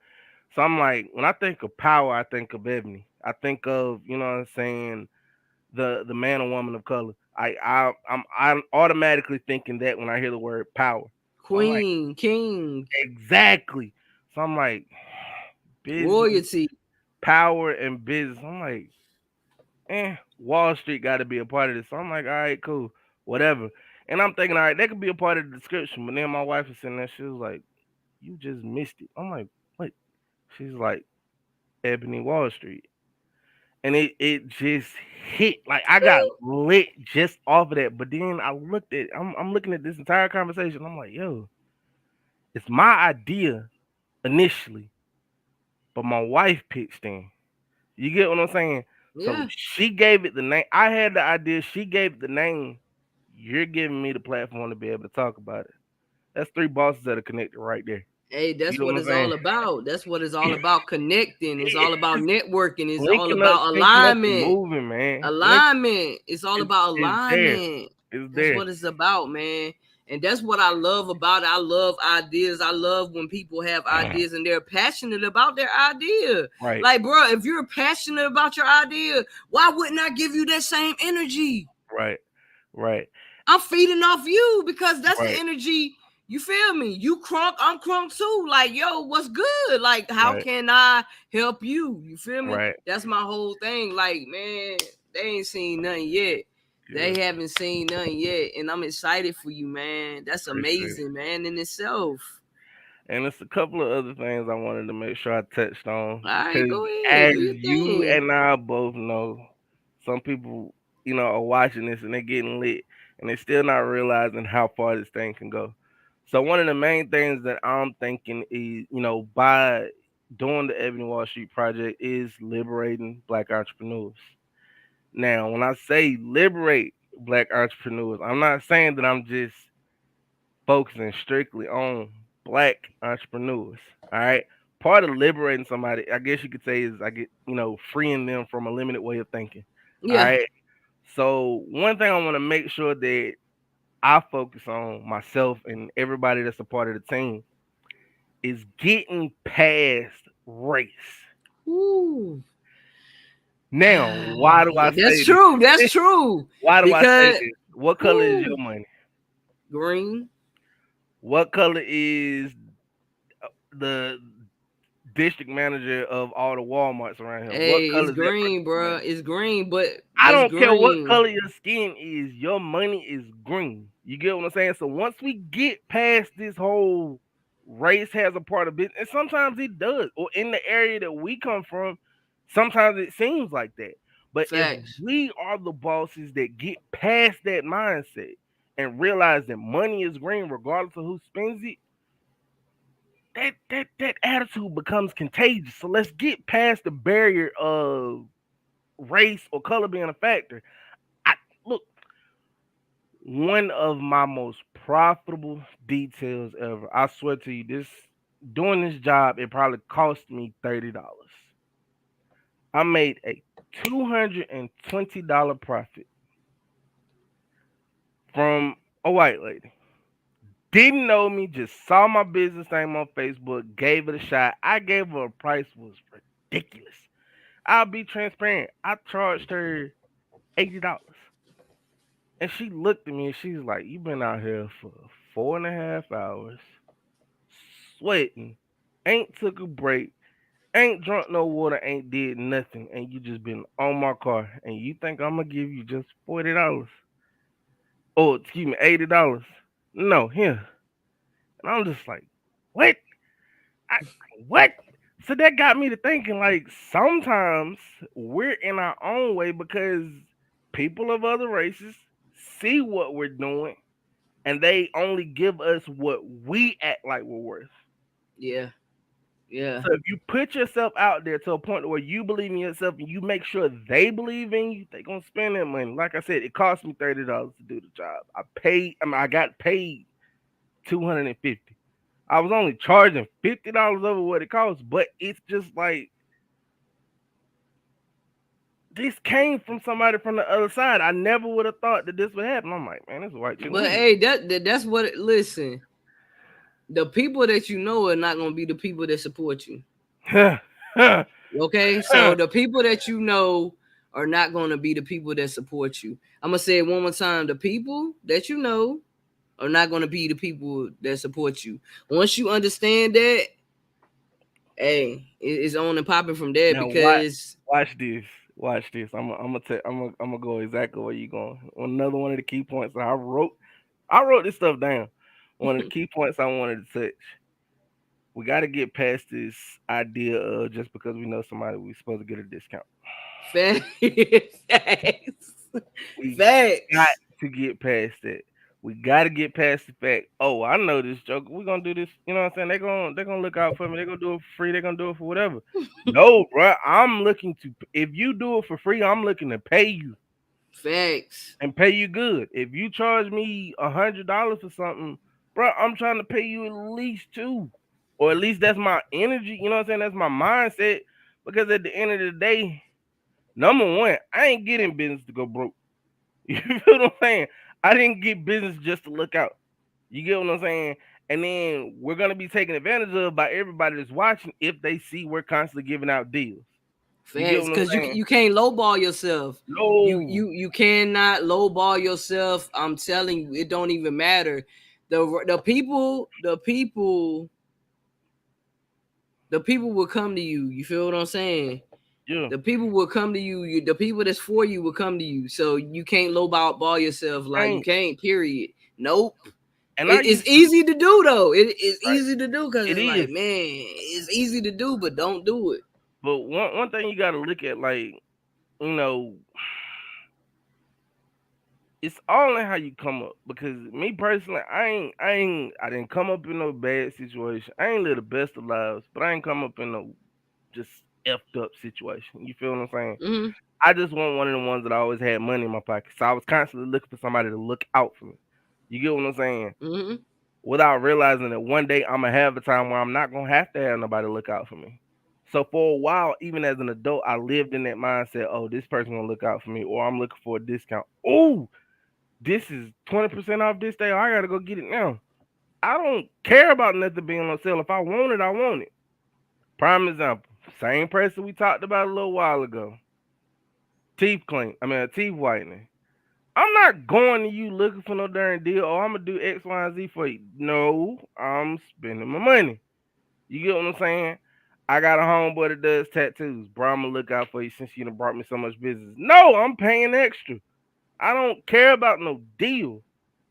So I'm like, when I think of power, I think of Ebony. I think of, you know what I'm saying, the man or woman of color. I'm automatically thinking that when I hear the word power. So I'm like, Queen, king, exactly. So I'm like, business, royalty. power, and business. I'm like, Wall Street got to be a part of this. So I'm like, all right, cool, whatever. And I'm thinking, all right, that could be a part of the description. But then my wife is sitting there, she was like, you just missed it. I'm like, what? She's like, Ebony Wall Street. And it just hit. Like I got lit just off of that. But then I'm looking at this entire conversation. I'm like, yo, it's my idea initially, but my wife pitched in. You get what I'm saying? So Yeah. she gave it the name. I had the idea. She gave it the name. You're giving me the platform to be able to talk about it. That's three bosses that are connected right there. Hey, You that's know what what it's I'm saying? all about. That's what it's all about. Connecting. It's all about networking. It's all Linking up, about syncing up, and alignment. moving, man. Alignment. It's all about It's there. alignment. It's That's there. what it's about, man. And that's what I love about it. I love ideas. I love when people have ideas and they're passionate about their idea. Right, Like, bro, if you're passionate about your idea, why wouldn't I give you that same energy? right, right, I'm feeding off you because that's the right, energy. You feel me? You crunk, I'm crunk too. Like, yo, what's good? Like, how right, can I help you? You feel me? right. That's my whole thing. Like, man, they ain't seen nothing yet. Yeah, They haven't seen nothing yet. And I'm excited for you, man. That's appreciate it. amazing, man, in itself. And it's a couple of other things I wanted to make sure I touched on. All right, Because go ahead. as Do your you thing. and I both know, some people, are watching this and they're getting lit and they're still not realizing how far this thing can go. So one of the main things that I'm thinking is, by doing the Ebony Wall Street project is liberating black entrepreneurs. Now, when I say liberate black entrepreneurs, I'm not saying that I'm just focusing strictly on black entrepreneurs. All right. Part of liberating somebody, I guess you could say, is freeing them from a limited way of thinking. All Yeah. right. So one thing I want to make sure that I focus on myself and everybody that's a part of the team is getting past race. Ooh. Now, why do I That's say true. That's this? true. Why do I say Because this? What color is your ooh, money? green. What color is the district manager of all the Walmarts around here? What Hey, it's color is that green, person's bro. money? It's green, but I that's don't care what green. color your skin is, your money is green. You get what I'm saying? So once we get past this whole race has a part of it, and sometimes it does, or in the area that we come from, sometimes it seems like that. But if Facts. we are the bosses that get past that mindset and realize that money is green regardless of who spends it, that attitude becomes contagious. So let's get past the barrier of race or color being a factor. I look, one of my most profitable details ever. I swear to you, this doing this job, it probably cost me $30. I made a $220 profit from a white lady. Didn't know me, just saw my business name on Facebook, gave it a shot. I gave her a price was ridiculous. I'll be transparent. I charged her $80. And she looked at me and she's like, "You've been out here for 4.5 hours, sweating, ain't took a break, ain't drunk no water, ain't did nothing, and you just been on my car, and you think I'm gonna give you just $40? Oh, excuse me, $80? No, here." And I'm just like, "What? I, what?" So that got me to thinking, like, sometimes we're in our own way because people of other races see what we're doing and they only give us what we act like we're worth. Yeah. Yeah. So if you put yourself out there to a point where you believe in yourself and you make sure they believe in you, they're gonna spend that money. Like I said, it cost me $30 to do the job. I got paid 250. I was only charging $50 over what it costs, but it's just like this came from somebody from the other side. I never would have thought that this would happen. I'm like, man, this is white chick. Let But me hey, that's what listen. The people that you know are not gonna be the people that support you. Okay, so the people that you know are not gonna be the people that support you. I'm gonna say it one more time. The people that you know are not gonna be the people that support you. Once you understand that, hey, it's on and popping from there Now watch because watch this. Watch this. I'm gonna go exactly where you going. Another one of the key points that I wrote this stuff down. One of the key points I wanted to touch. We got to get past this idea of just because we know somebody, we supposed to get a discount. facts, We got facts. to get past that. We got to get past the fact. Oh, I know this joke. We're gonna do this. You know what I'm saying? They're gonna look out for me. They're gonna do it for free. They're gonna do it for whatever. No, bro. I'm looking to. If you do it for free, I'm looking to pay you Facts. and pay you good. If you charge me $100 for something, bro, I'm trying to pay you at least two. or at least that's my energy. You know what I'm saying? That's my mindset. Because at the end of the day, number one, I ain't getting business to go broke. You feel what I'm saying? I didn't get business just to look out. You get what I'm saying? And then we're gonna be taken advantage of by everybody that's watching if they see we're constantly giving out deals. You get Facts, what I'm because you saying? you can't lowball yourself. No. You cannot lowball yourself. I'm telling you, it don't even matter. The people will come to you. You feel what I'm saying? Yeah. The people will come to you. The people that's for you will come to you. So you can't lowball yourself. Like you Ain't. can't. Period. Nope. And I It's used to, easy to do though. It's right. easy to do because It it's like, is. man, it's easy to do, but don't do it. But one thing you gotta look at, like, you know, it's all in how you come up. Because me personally, I didn't come up in no bad situation. I ain't live the best of lives, but I ain't come up in no just effed up situation. You feel what I'm saying? Hmm. I just want one of the ones that always had money in my pocket. So I was constantly looking for somebody to look out for me. You get what I'm saying? Hmm. Without realizing that one day I'm gonna have a time where I'm not gonna have to have nobody look out for me. So for a while, even as an adult, I lived in that mindset. Oh, this person gonna look out for me, or I'm looking for a discount. Oh, this is 20% off this day. I gotta go get it now. I don't care about nothing being on sale. If I want it, I want it. Prime example: same person we talked about a little while ago. Teeth clean. I mean, teeth whitening. I'm not going to you looking for no darn deal. Oh, I'm gonna do X, Y, and Z for you. No, I'm spending my money. You get what I'm saying? I got a homeboy that does tattoos. Bro, I'm gonna look out for you since you done brought me so much business. No, I'm paying extra. I don't care about no deal.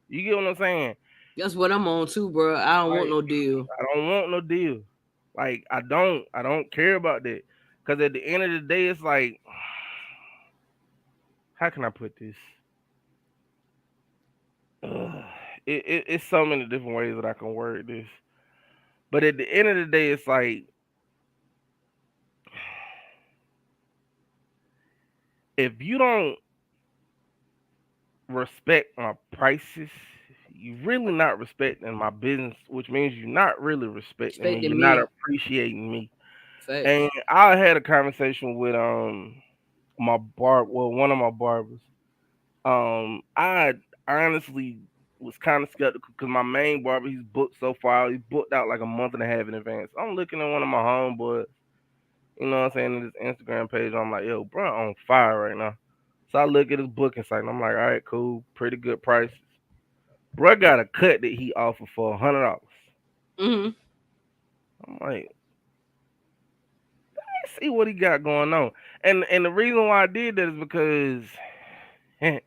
You get what I'm saying? That's what I'm on too, bro. I don't want Like, no deal. I don't want no deal. Like, I don't care about that. Cause at the end of the day, it's like, how can I put this? Ugh. It's so many different ways that I can word this. But at the end of the day, it's like, if you don't respect my prices, you really not respecting my business, which means you're not really respecting me. You're Expecting not me. appreciating me. And Facts. I had a conversation with my one of my barbers. I honestly was kind of skeptical because my main barber, he's booked so far. He's booked out like a month and a half in advance. I'm looking at one of my homeboys, you know what I'm saying, in his Instagram page. I'm like, yo, bro, on fire right now. So I look at his booking site and I'm like, all right, cool, pretty good prices. Bro got a cut that he offered for $100. Hmm. I'm like, let's see what he got going on. And the reason why I did that is because I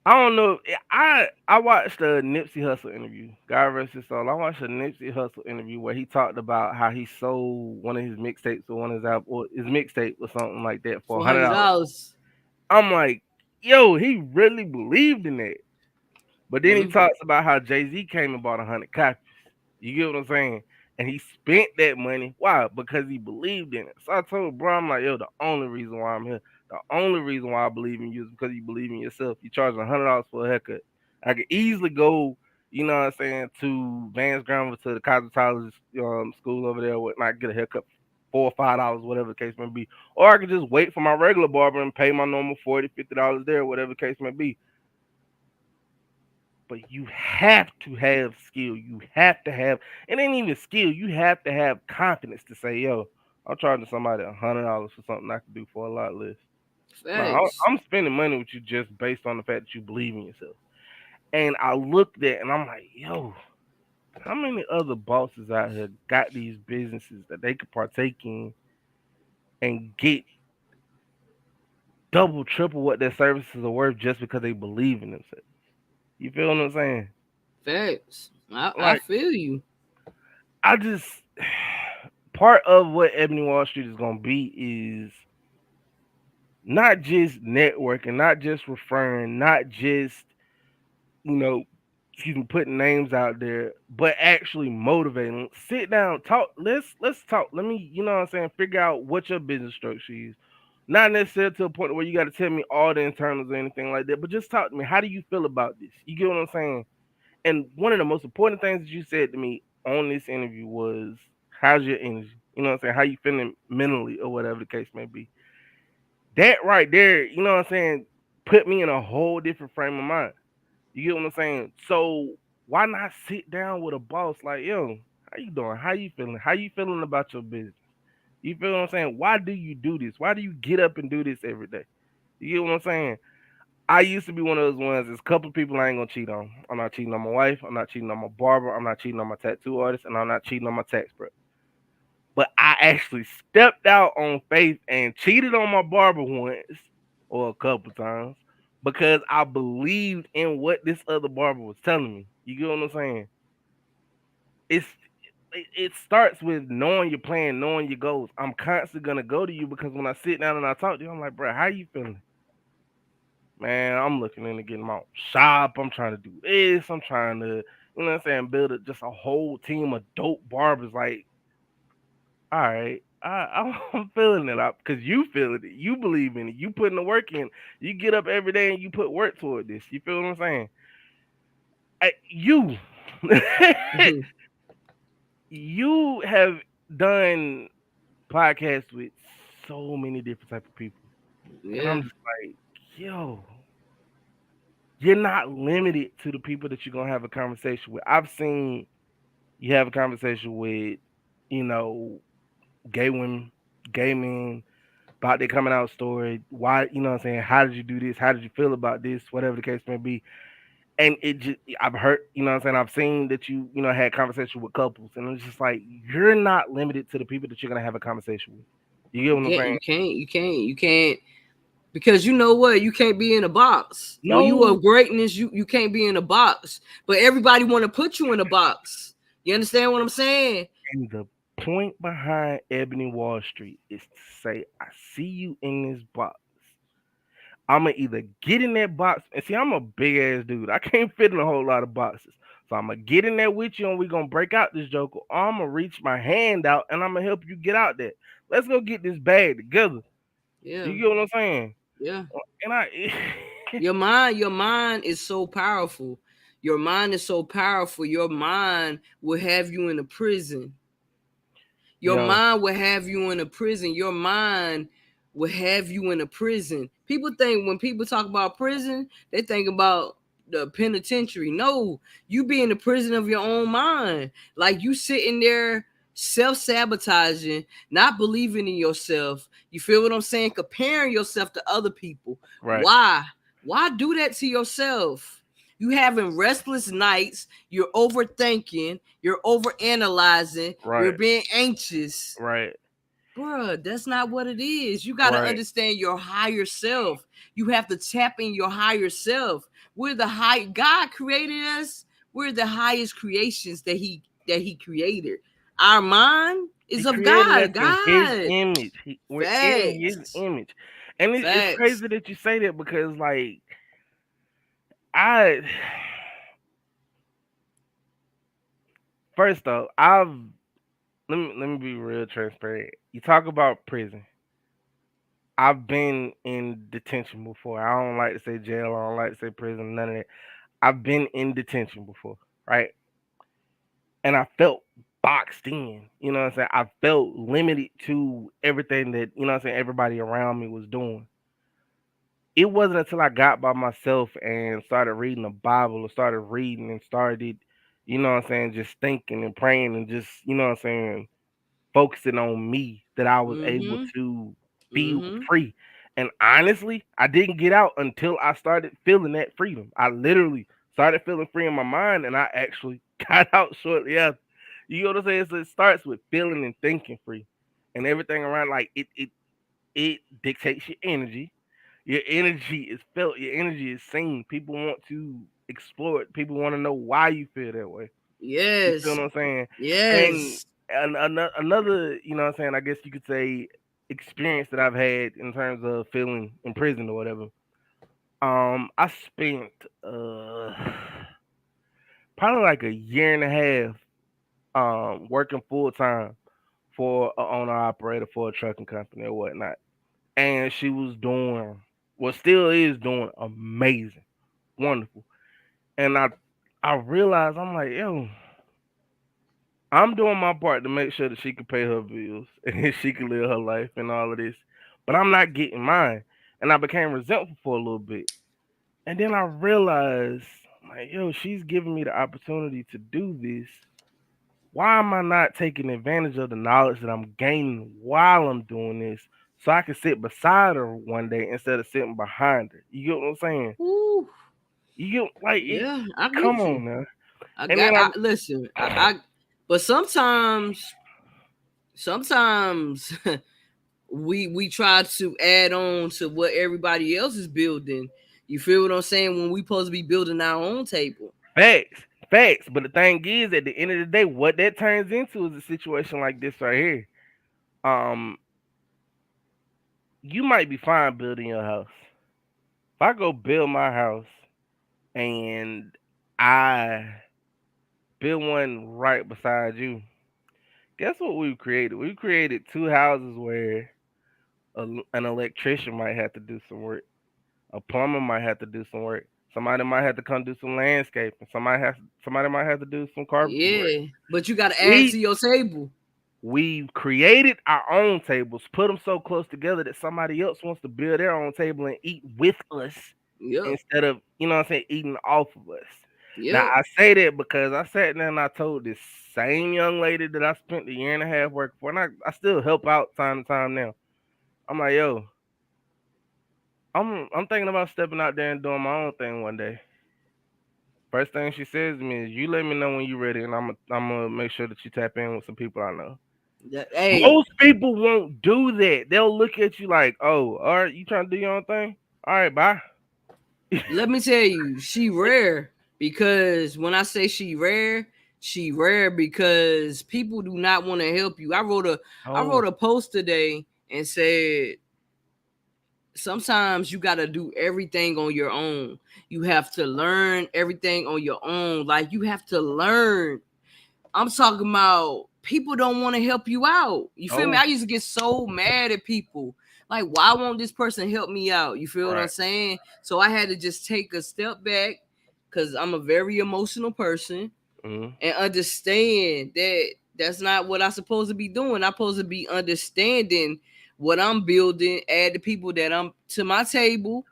don't know. I watched a Nipsey Hussle interview. God rest his soul. I watched a Nipsey Hussle interview where he talked about how he sold one of his mixtapes or one of his album or his mixtape or something like that for For $100. $100. I'm like, yo, he really believed in that. But then he Hmm. talks about how Jay Z came and bought 100 copies. You get what I'm saying? And he spent that money. Why? Because he believed in it. So I told bro, I'm like, yo, the only reason why I'm here, the only reason why I believe in you is because you believe in yourself. You charge $100 for a haircut. I could easily go, you know what I'm saying, to Vance Grandma to the cosmetologist school over there, or whatnot, get a haircut for $4 or $5, whatever the case may be. Or I could just wait for my regular barber and pay my normal $40, $50 there, whatever the case may be. But you have to have skill. You have to have, it ain't even skill. You have to have confidence to say, yo, I'm charging somebody $100 for something I can do for a lot less. No, Facts. I'm spending money with you just based on the fact that you believe in yourself. And I looked at and I'm like, yo, how many other bosses out here got these businesses that they could partake in and get double, triple what their services are worth just because they believe in themselves? You feel what I'm saying? Facts. I Like, feel you. I just part of what Ebony Wall Street is gonna be is not just networking, not just referring, not just you know, excuse me, putting names out there, but actually motivating. Sit down, talk. Let's talk. Let me, you know what I'm saying, figure out what your business structure is. Not necessarily to a point where you got to tell me all the internals or anything like that, but just talk to me. How do you feel about this? You get what I'm saying? And one of the most important things that you said to me on this interview was, how's your energy? You know what I'm saying? How you feeling mentally or whatever the case may be. That right there, you know what I'm saying, put me in a whole different frame of mind. You get what I'm saying? So why not sit down with a boss like, yo, how you doing? How you feeling? How you feeling about your business? You feel what I'm saying? Why do you do this? Why do you get up and do this every day? You get what I'm saying? I used to be one of those ones. There's a couple of people I ain't gonna cheat on. I'm not cheating on my wife. I'm not cheating on my barber. I'm not cheating on my tattoo artist, and I'm not cheating on my tax prep. But I actually stepped out on faith and cheated on my barber once or a couple times because I believed in what this other barber was telling me. You get what I'm saying? It's it starts with knowing your plan, knowing your goals. I'm constantly gonna go to you because when I sit down and I talk to you, I'm like, bro, how you feeling? Man, I'm looking into getting my own shop. I'm trying to do this. I'm trying to, you know what I'm saying, build just a whole team of dope barbers. Like, all right, I'm feeling it up because you feeling it. You believe in it. You putting the work in. You get up every day and you put work toward this. You feel what I'm saying? You, you have done podcasts with so many different type of people, and Yeah. I'm just like, yo, you're not limited to the people that you're gonna have a conversation with. I've seen you have a conversation with, you know, gay women, gay men about their coming out story. Why, you know what I'm saying? How did you do this? How did you feel about this? Whatever the case may be. And it just, I've heard, you know what I'm saying? I've seen that you know, had conversation with couples, and it's just like, you're not limited to the people that you're going to have a conversation with. You get You what I'm can't, saying? you can't, you can't, you can't, because you know what? You can't be in a box. When you are No. greatness, you can't be in a box. But everybody want to put you in a box. You understand what I'm saying? And the point behind Ebony Wall Street is to say, I see you in this box. I'ma either get in that box and see I'm a big ass dude. I can't fit in a whole lot of boxes. So I'm gonna get in there with you and we're gonna break out this joker. Or I'm gonna reach my hand out and I'm gonna help you get out there. Let's go get this bag together. Yeah, You get what I'm saying? yeah. And I Your mind is so powerful. Your mind is so powerful. Your mind will have you in a prison. Your yo, mind will have you in a prison. Your mind will have you in a prison. People think when people talk about prison, they think about the penitentiary. No, you be in the prison of your own mind. Like you sitting there self-sabotaging, not believing in yourself. You feel what I'm saying? Comparing yourself to other people. right, Why? Why do that to yourself? You having restless nights, you're overthinking, you're overanalyzing, you're right, being anxious. right, Bruh, that's not what it is. You got to right. understand your higher self. You have to tap in your higher self. We're the high God created us. We're the highest creations that he created. Our mind He is of created us God. in his God. image. We're in his Facts. image. And it's Facts. crazy that you say that because like I first off, let me be real transparent. You talk about prison. I've been in detention before. I don't like to say jail. I don't like to say prison. None of that. I've been in detention before, right? And I felt boxed in. You know what I'm saying? I felt limited to everything that, you know what I'm saying, everybody around me was doing. It wasn't until I got by myself and started reading the Bible or started reading and started, you know what I'm saying, just thinking and praying and just, you know what I'm saying, focusing on me that I was able Mm-hmm. to feel Mm-hmm. free. And honestly, I didn't get out until I started feeling that freedom. I literally started feeling free in my mind and I actually got out shortly after. You know what I'm saying? So it starts with feeling and thinking free. And everything around like it dictates your energy. Your energy is felt, your energy is seen. People want to explore it. People want to know why you feel that way. You feel Yes. what I'm saying? And Yes. another, you know what I'm saying, I guess you could say experience that I've had in terms of feeling in prison or whatever. I spent probably like a year and a half working full time for a owner operator for a trucking company or whatnot. And she was doing still is doing amazing, wonderful. And I realized I'm like, yo, I'm doing my part to make sure that she can pay her bills and she can live her life and all of this. But I'm not getting mine. And I became resentful for a little bit. And then I realized, like, yo, she's giving me the opportunity to do this. Why am I not taking advantage of the knowledge that I'm gaining while I'm doing this so I can sit beside her one day instead of sitting behind her? You get what I'm saying? Woo. You get like it, Yeah, I come get you. on now. I And got. then I listen. But sometimes we try to add on to what everybody else is building. You feel what I'm saying? When we supposed to be building our own table. facts, facts. But the thing is, at the end of the day, what that turns into is a situation like this right here. Um, you might be fine building your house. If I go build my house and I build one right beside you, guess what we've created? We've created two houses where an electrician might have to do some work, a plumber might have to do some work, somebody might have to come do some landscaping, somebody might have to do some carpentry work. Yeah, but you got to add We to your table. we've created our own tables, put them so close together that somebody else wants to build their own table and eat with us Yep. instead of, you know what I'm saying, eating off of us. Now Yep. I say that because I sat there and I told this same young lady that I spent a year and a half working for, and I still help out time to time now. I'm like, yo, I'm thinking about stepping out there and doing my own thing one day. First thing she says to me is, "You let me know when you're ready, and I'm gonna make sure that you tap in with some people I know." Hey, Most people won't do that. They'll look at you like, "Oh, all right, you trying to do your own thing? All right, bye." let me tell you, she rare because when I say she rare because people do not want to help you. I Oh, wrote a post today and said sometimes you got to do everything on your own. You have to learn everything on your own. Like you have to learn. I'm talking about people don't want to help you out. You feel me? oh, I used to get so mad at people. Like, why won't this person help me out? You feel what I'm right. saying? So I had to just take a step back because I'm a very emotional person Mm-hmm. and understand that that's not what I'm supposed to be doing. I'm supposed to be understanding what I'm building, add the people that I'm to my table,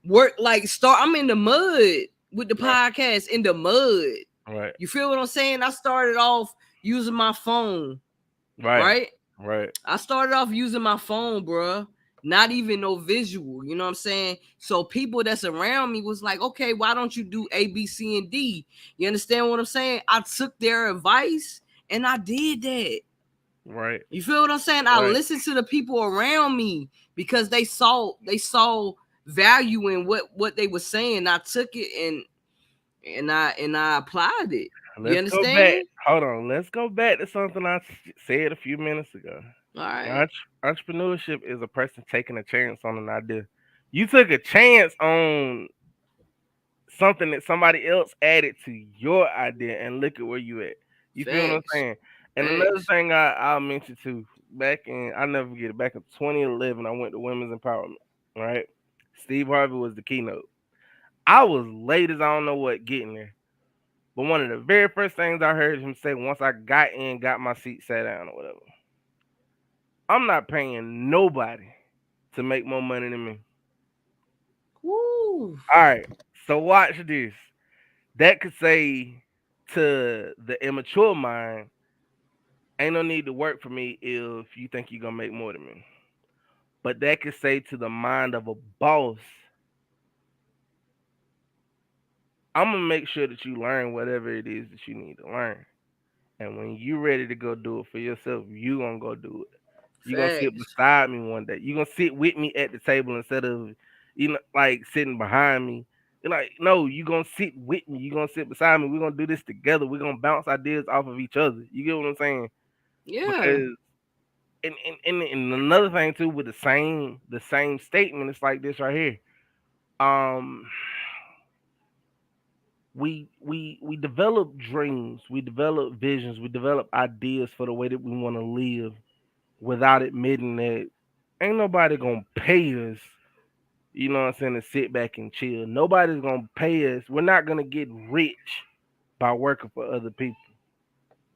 work like start. I'm in the mud with the Right, podcast in the mud. right, You feel what I'm saying? I started off using my phone, right, right? right, I started off using my phone, bruh. Not even no visual, you know what I'm saying? So people that's around me was like, okay, why don't you do A, B, C, and D? You understand what I'm saying? I took their advice and I did that. right, You feel what I'm saying? I right. listened to the people around me because they saw value in what they were saying. I took it and I applied it. You Let's go back. understand? Hold on. Let's go back to something I said a few minutes ago. All right. Entre- Entrepreneurship is a person taking a chance on an idea. You took a chance on something that somebody else added to your idea, and look at where you at. You feel what I'm Facts. saying? And another Facts. thing I'll mention too, back in I never forget it. Back in 2011, I went to Women's Empowerment. Right, Steve Harvey was the keynote. I was late as I don't know what getting there. But one of the very first things I heard him say once I got in, got my seat, sat down or whatever, I'm not paying nobody to make more money than me. Woo. All right, so watch this. That could say to the immature mind, ain't no need to work for me if you think you're gonna make more than me. But that could say to the mind of a boss, I'm gonna make sure that you learn whatever it is that you need to learn. And when you ready to go do it for yourself, you gonna go do it. You gonna sit Facts. beside me one day. You gonna sit with me at the table instead of like sitting behind me. You're like, no, you gonna sit with me. You gonna sit beside me. We're gonna do this together. We're gonna bounce ideas off of each other. You get what I'm saying? Yeah. Because and another thing too with the same statement, it's like this right here. Um we develop dreams, we develop visions, we develop ideas for the way that we want to live without admitting that ain't nobody gonna pay us, you know what I'm saying, to sit back and chill. Nobody's gonna pay us. We're not gonna get rich by working for other people.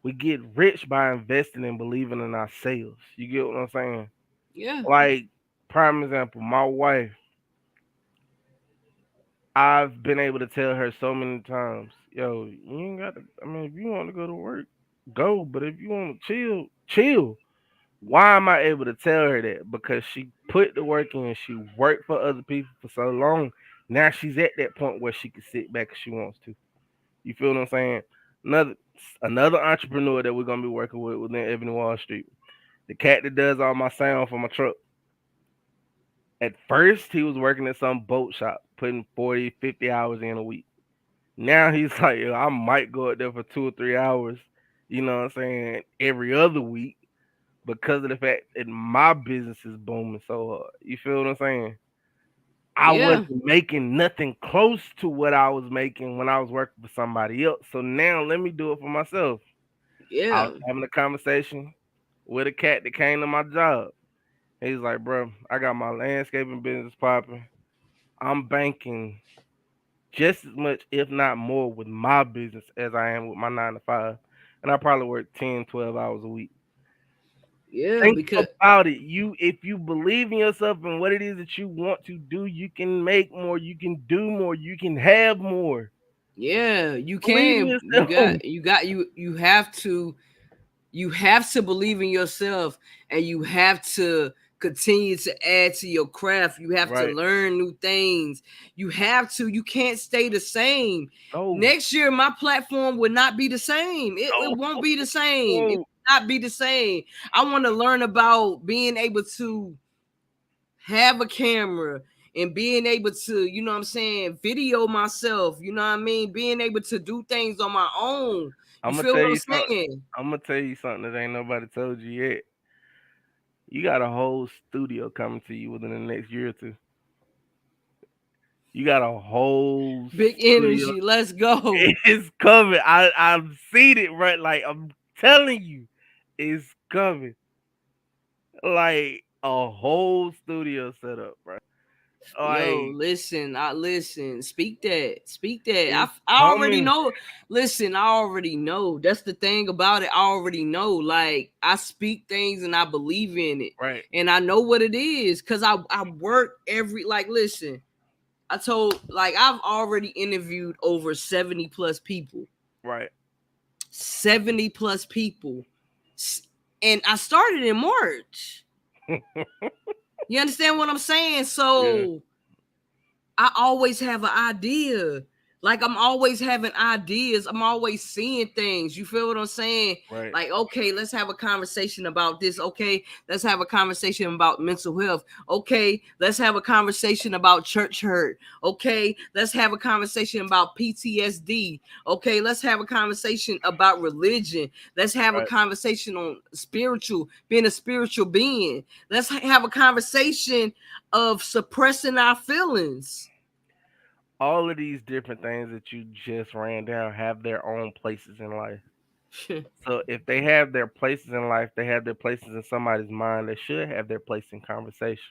We get rich by investing and believing in ourselves. You get what I'm saying? Yeah. Like, prime example, my wife, I've been able to tell her so many times, yo, you ain't got to, I mean, if you want to go to work, go. But if you want to chill, chill. Why am I able to tell her that? Because she put the work in, she worked for other people for so long. Now she's at that point where she can sit back if she wants to. You feel what I'm saying? Another another entrepreneur that we're gonna be working with within Ebony Wall Street. The cat that does all my sound for my truck. At first, he was working at some boat shop, putting 40, 50 hours in a week. Now he's like, yo, I might go out there for 2 or 3 hours, you know what I'm saying, every other week because of the fact that my business is booming so hard. You feel what I'm saying? I Yeah. wasn't making nothing close to what I was making when I was working for somebody else. So now let me do it for myself. I was Yeah. having a conversation with a cat that came to my job. He's like, bro, I got my landscaping business popping. I'm banking just as much, if not more, with my business as I am with my 9 to 5. And I probably work 10, 12 hours a week. Yeah. Think Because about it. If you believe in yourself and what it is that you want to do, you can make more, you can do more, you can have more. yeah, you Believe in can. You yourself. got. You got. You have to. You have to believe in yourself, and you have to continue to add to your craft. You have to Right. learn new things. You have to. You can't stay the same. Oh, Next year my platform would not be the same. It oh, won't be the same. It oh. will not be the same. I want to learn about being able to have a camera and being able to, you know what I'm saying, video myself, you know what I mean, being able to do things on my own. You I'm gonna feel tell what you I'm something. saying? I'm gonna tell you something that ain't nobody told you yet. You got a whole studio coming to you within the next year or two. You got a whole Big studio. energy. Let's go. It's coming. I've seen it, right? Like I'm telling you, it's coming. Like a whole studio setup, bro. Yo, Like listen, I listen. Speak that. Speak that. it's I already coming. know. Listen, I already know. That's the thing about it. I already know. Like I speak things and I believe in it. Right, And I know what it is. Cause I work every like listen. I told like I've already interviewed over 70 plus people. right. 70 plus people. And I started in March. You understand what I'm saying? Yeah, So I always have an idea. Like I'm always having ideas. I'm always seeing things. You feel what I'm saying? right, Like, okay, let's have a conversation about this. Okay, let's have a conversation about mental health. Okay, let's have a conversation about church hurt. Okay, let's have a conversation about PTSD. Okay, let's have a conversation about religion. Let's have a right. conversation on spiritual, being a spiritual being. Let's have a conversation of suppressing our feelings. All of these different things that you just ran down have their own places in life. So if they have their places in life, they have their places in somebody's mind. They should have their place in conversation.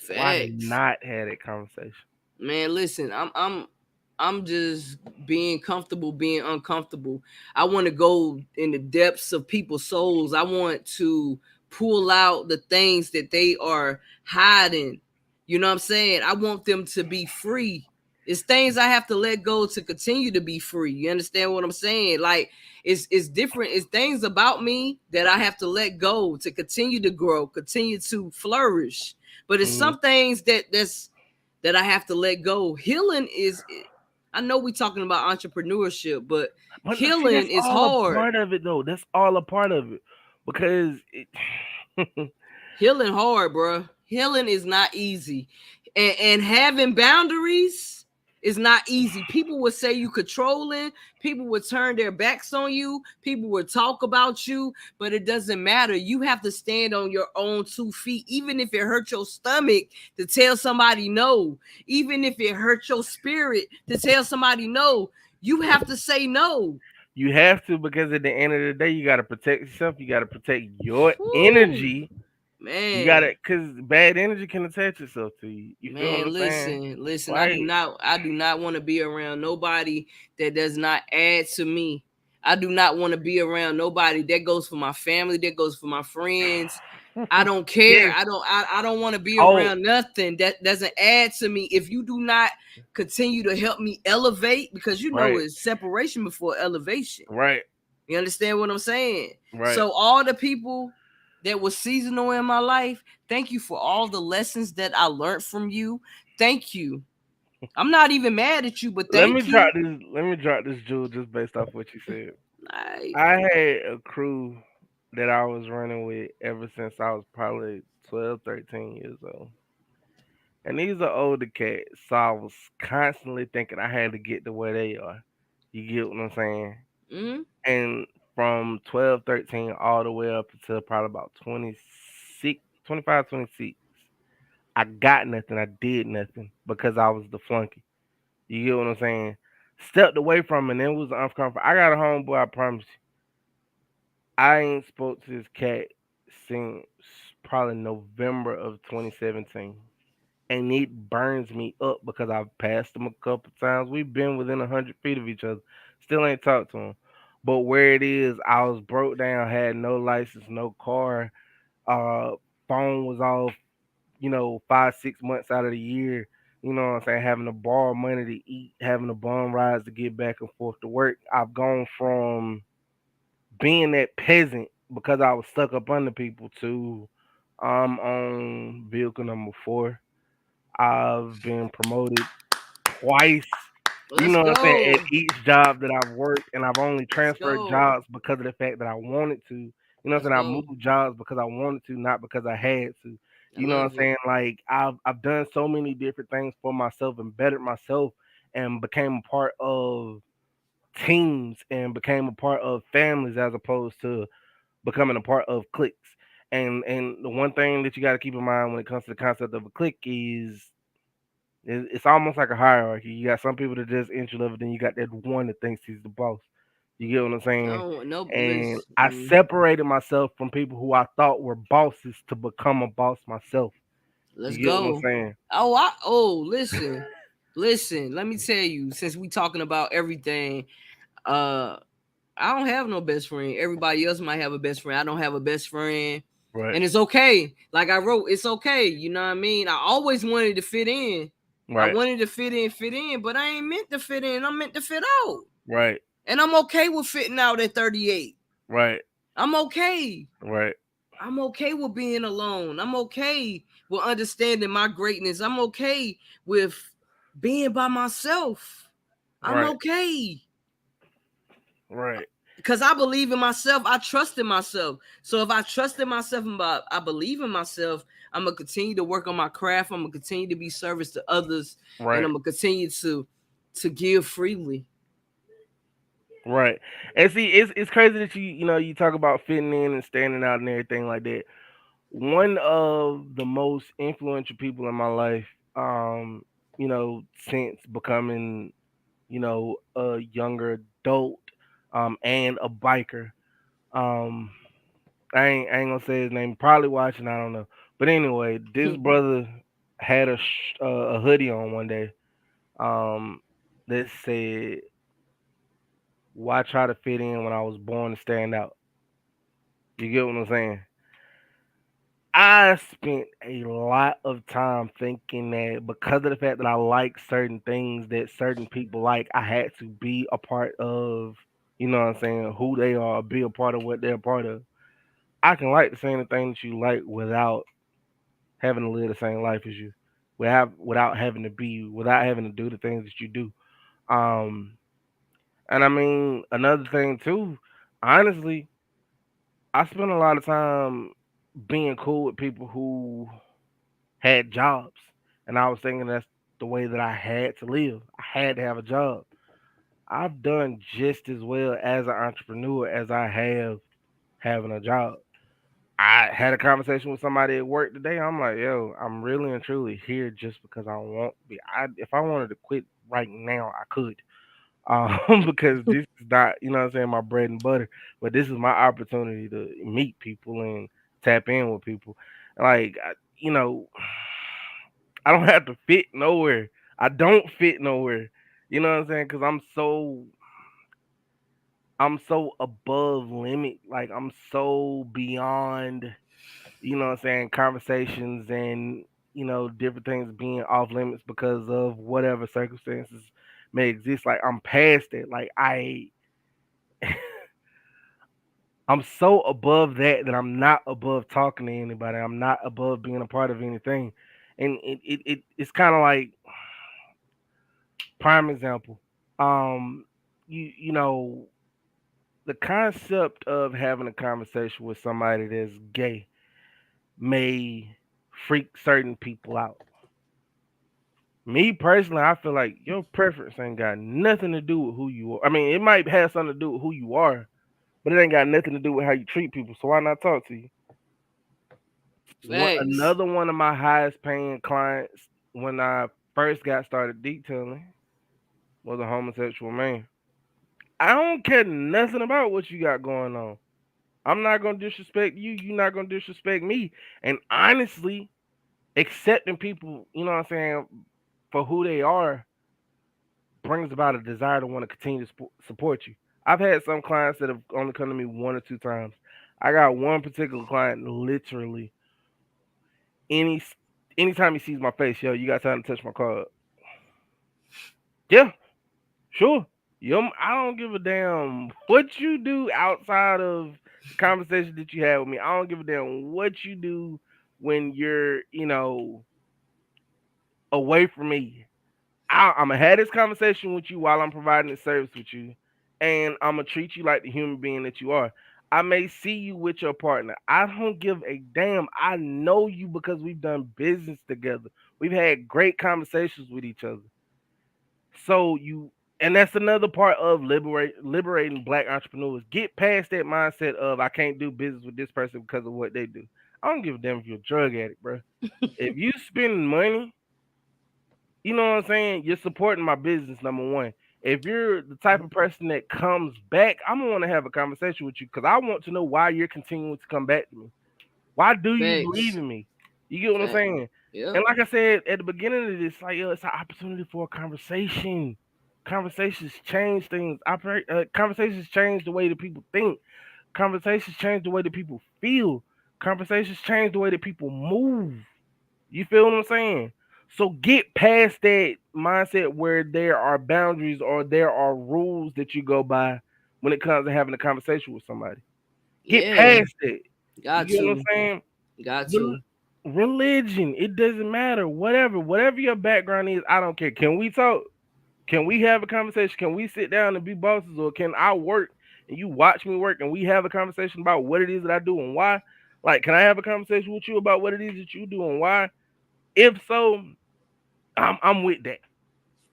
Why Facts. not have that conversation? Man, listen, I'm just being comfortable being uncomfortable. I want to go in the depths of people's souls. I want to pull out the things that they are hiding. You know what I'm saying? I want them to be free. It's things I have to let go to continue to be free. You understand what I'm saying? Like it's different. It's things about me that I have to let go to continue to grow, continue to flourish. But it's Mm. some things that I have to let go. Healing is, I know we're talking about entrepreneurship, but But no, see, healing that's is all a hard. part of it, though. That's all a part of it, because Healing hard, bro. Healing is not easy. And having boundaries is not easy. People would say you controlling, people would turn their backs on you, people would talk about you, but it doesn't matter. You have to stand on your own 2 feet, even if it hurts your stomach to tell somebody no, even if it hurts your spirit to tell somebody no, you have to say no. you have to, because at the end of the day, you got to protect yourself. You got to protect your Woo, energy. You got man. to, because bad energy can attach itself to you. You feel what I'm Man, saying? listen. Like, I do not want to be around nobody that does not add to me. I do not want to be around nobody. That goes for my family. That goes for my friends. I don't care. Yes. I don't want to be Oh, around nothing that doesn't add to me. If you do not continue to help me elevate, because you know right, it's separation before elevation. right, You understand what I'm saying? right. So all the people that was seasonal in my life, thank you for all the lessons that I learned from you. Thank you. I'm not even mad at you, but Let me thank drop you. this. Let me drop this jewel just based off what you said. I, I had a crew that I was running with ever since I was probably 12, 13 years old. And these are older cats, so I was constantly thinking I had to get to where they are. You get what I'm saying? mm, And from 12, 13, all the way up until probably about 26, 25, 26, I got nothing. I did nothing because I was the flunky. You get what I'm saying? Stepped away from it and it was uncomfortable. I got a homeboy, I promise you. I ain't spoke to this cat since probably November of 2017. And it burns me up because I've passed him a couple times. We've been within 100 feet of each other. Still ain't talked to him. But where it is, I was broke down, had no license, no car. Uh, phone was off, 5, 6 months out of the year. You know what I'm saying? Having to borrow money to eat, having to bum rides to get back and forth to work. I've gone from being that peasant because I was stuck up under people to I'm on vehicle number 4. I've been promoted twice. You let's know what I'm saying? At go. each job that I've worked, and I've only Let's transferred go. jobs because of the fact that I wanted to. You know what Let's I'm saying? I go. moved jobs because I wanted to, not because I had to. I You know what I'm love it. saying? Like I've done so many different things for myself and bettered myself and became a part of teams and became a part of families as opposed to becoming a part of cliques. And the one thing that you got to keep in mind when it comes to the concept of a clique is it's almost like a hierarchy. You got some people that just entry level, then you got that one that thinks he's the boss. You get what I'm saying? No, no, And miss. I separated myself from people who I thought were bosses to become a boss myself. Let's You get what I'm go. saying? Listen. Listen, let me tell you, since we talking about everything, uh I don't have no best friend. Everybody else might have a best friend. I don't have a best friend. Right, And it's okay. Like I wrote, it's okay. You know what I mean? I always wanted to fit in. I right, wanted to fit in, but I ain't meant to fit in. I'm meant to fit out. right, And I'm okay with fitting out at 38. right, I'm okay. right, I'm okay with being alone. I'm okay with understanding my greatness. I'm okay with being by myself. I'm right, okay right, because I believe in myself. I trust in myself. So if I trust in myself and I believe in myself, I'm gonna continue to work on my craft. I'm gonna continue to be service to others, and right, I'm gonna continue to give freely. right. And see, it's crazy that you talk about fitting in and standing out and everything like that. One of the most influential people in my life, since becoming, a younger adult, and a biker. Um, I ain't gonna say his name. Probably watching. I don't know. But anyway, this brother had a hoodie on one day. Um, that said, "Why try to fit in when I was born to stand out?" You get what I'm saying? I spent a lot of time thinking that because of the fact that I like certain things that certain people like, I had to be a part of, what I'm saying, who they are, be a part of what they're a part of. I can like the same thing that you like without having to live the same life as you, without having to be you, without having to do the things that you do. Um, and I mean, another thing too, honestly, I spent a lot of time being cool with people who had jobs, and I was thinking that's the way that I had to live. I had to have a job. I've done just as well as an entrepreneur as I have having a job. I had a conversation with somebody at work today. I'm like, yo, I'm really and truly here just because I want to be. If I wanted to quit right now, I could. Because this is not, what I'm saying, my bread and butter, but this is my opportunity to meet people and tap in with people. Like, you know, I don't have to fit nowhere. I don't fit nowhere. You know what I'm saying? Because I'm so I'm so above limit, like I'm so beyond, what I'm saying, conversations and different things being off limits because of whatever circumstances may exist. Like I'm past it. Like I'm so above that I'm not above talking to anybody. I'm not above being a part of anything. And it's kind of like prime example. Um you know the concept of having a conversation with somebody that's gay may freak certain people out. Me personally, I feel like your preference ain't got nothing to do with who you are. I mean, it might have something to do with who you are, but it ain't got nothing to do with how you treat people. So why not talk to you? Facts. Another one of my highest paying clients when I first got started detailing was a homosexual man. I don't care nothing about what you got going on. I'm not gonna disrespect you. You're not gonna disrespect me. And honestly, accepting people, what I'm saying, for who they are brings about a desire to want to continue to support you. I've had some clients that have only come to me one or two times. I got one particular client literally any anytime he sees my face, yo, you got time to touch my card? Yeah, sure. Yo, I don't give a damn what you do outside of the conversation that you have with me. I don't give a damn what you do when you're, away from me. I'm gonna have this conversation with you while I'm providing this service with you, and I'm gonna treat you like the human being that you are. I may see you with your partner. I don't give a damn. I know you because we've done business together. We've had great conversations with each other. So and that's another part of liberating black entrepreneurs. Get past that mindset of I can't do business with this person because of what they do. I don't give a damn if you're a drug addict, bro. If you spend money, you know what I'm saying? You're supporting my business, number one. If you're the type of person that comes back, I'm gonna want to have a conversation with you because I want to know why you're continuing to come back to me. Why do you believe Facts. in me? You get what I'm Fact. saying? Yep. And like I said at the beginning of this, like yo, it's an opportunity for a conversation. Conversations change things. Conversations change the way that people think. Conversations change the way that people feel. Conversations change the way that people move. You feel what I'm saying? So get past that mindset where there are boundaries or there are rules that you go by when it comes to having a conversation with somebody. Get Yeah. past it. You Got get what I'm to. saying? Got Rel- to. Religion, it doesn't matter. Whatever your background is, I don't care. Can we talk? Can we have a conversation? Can we sit down and be bosses, or can I work and you watch me work and we have a conversation about what it is that I do and why? Like, can I have a conversation with you about what it is that you do and why? If so, I'm with that.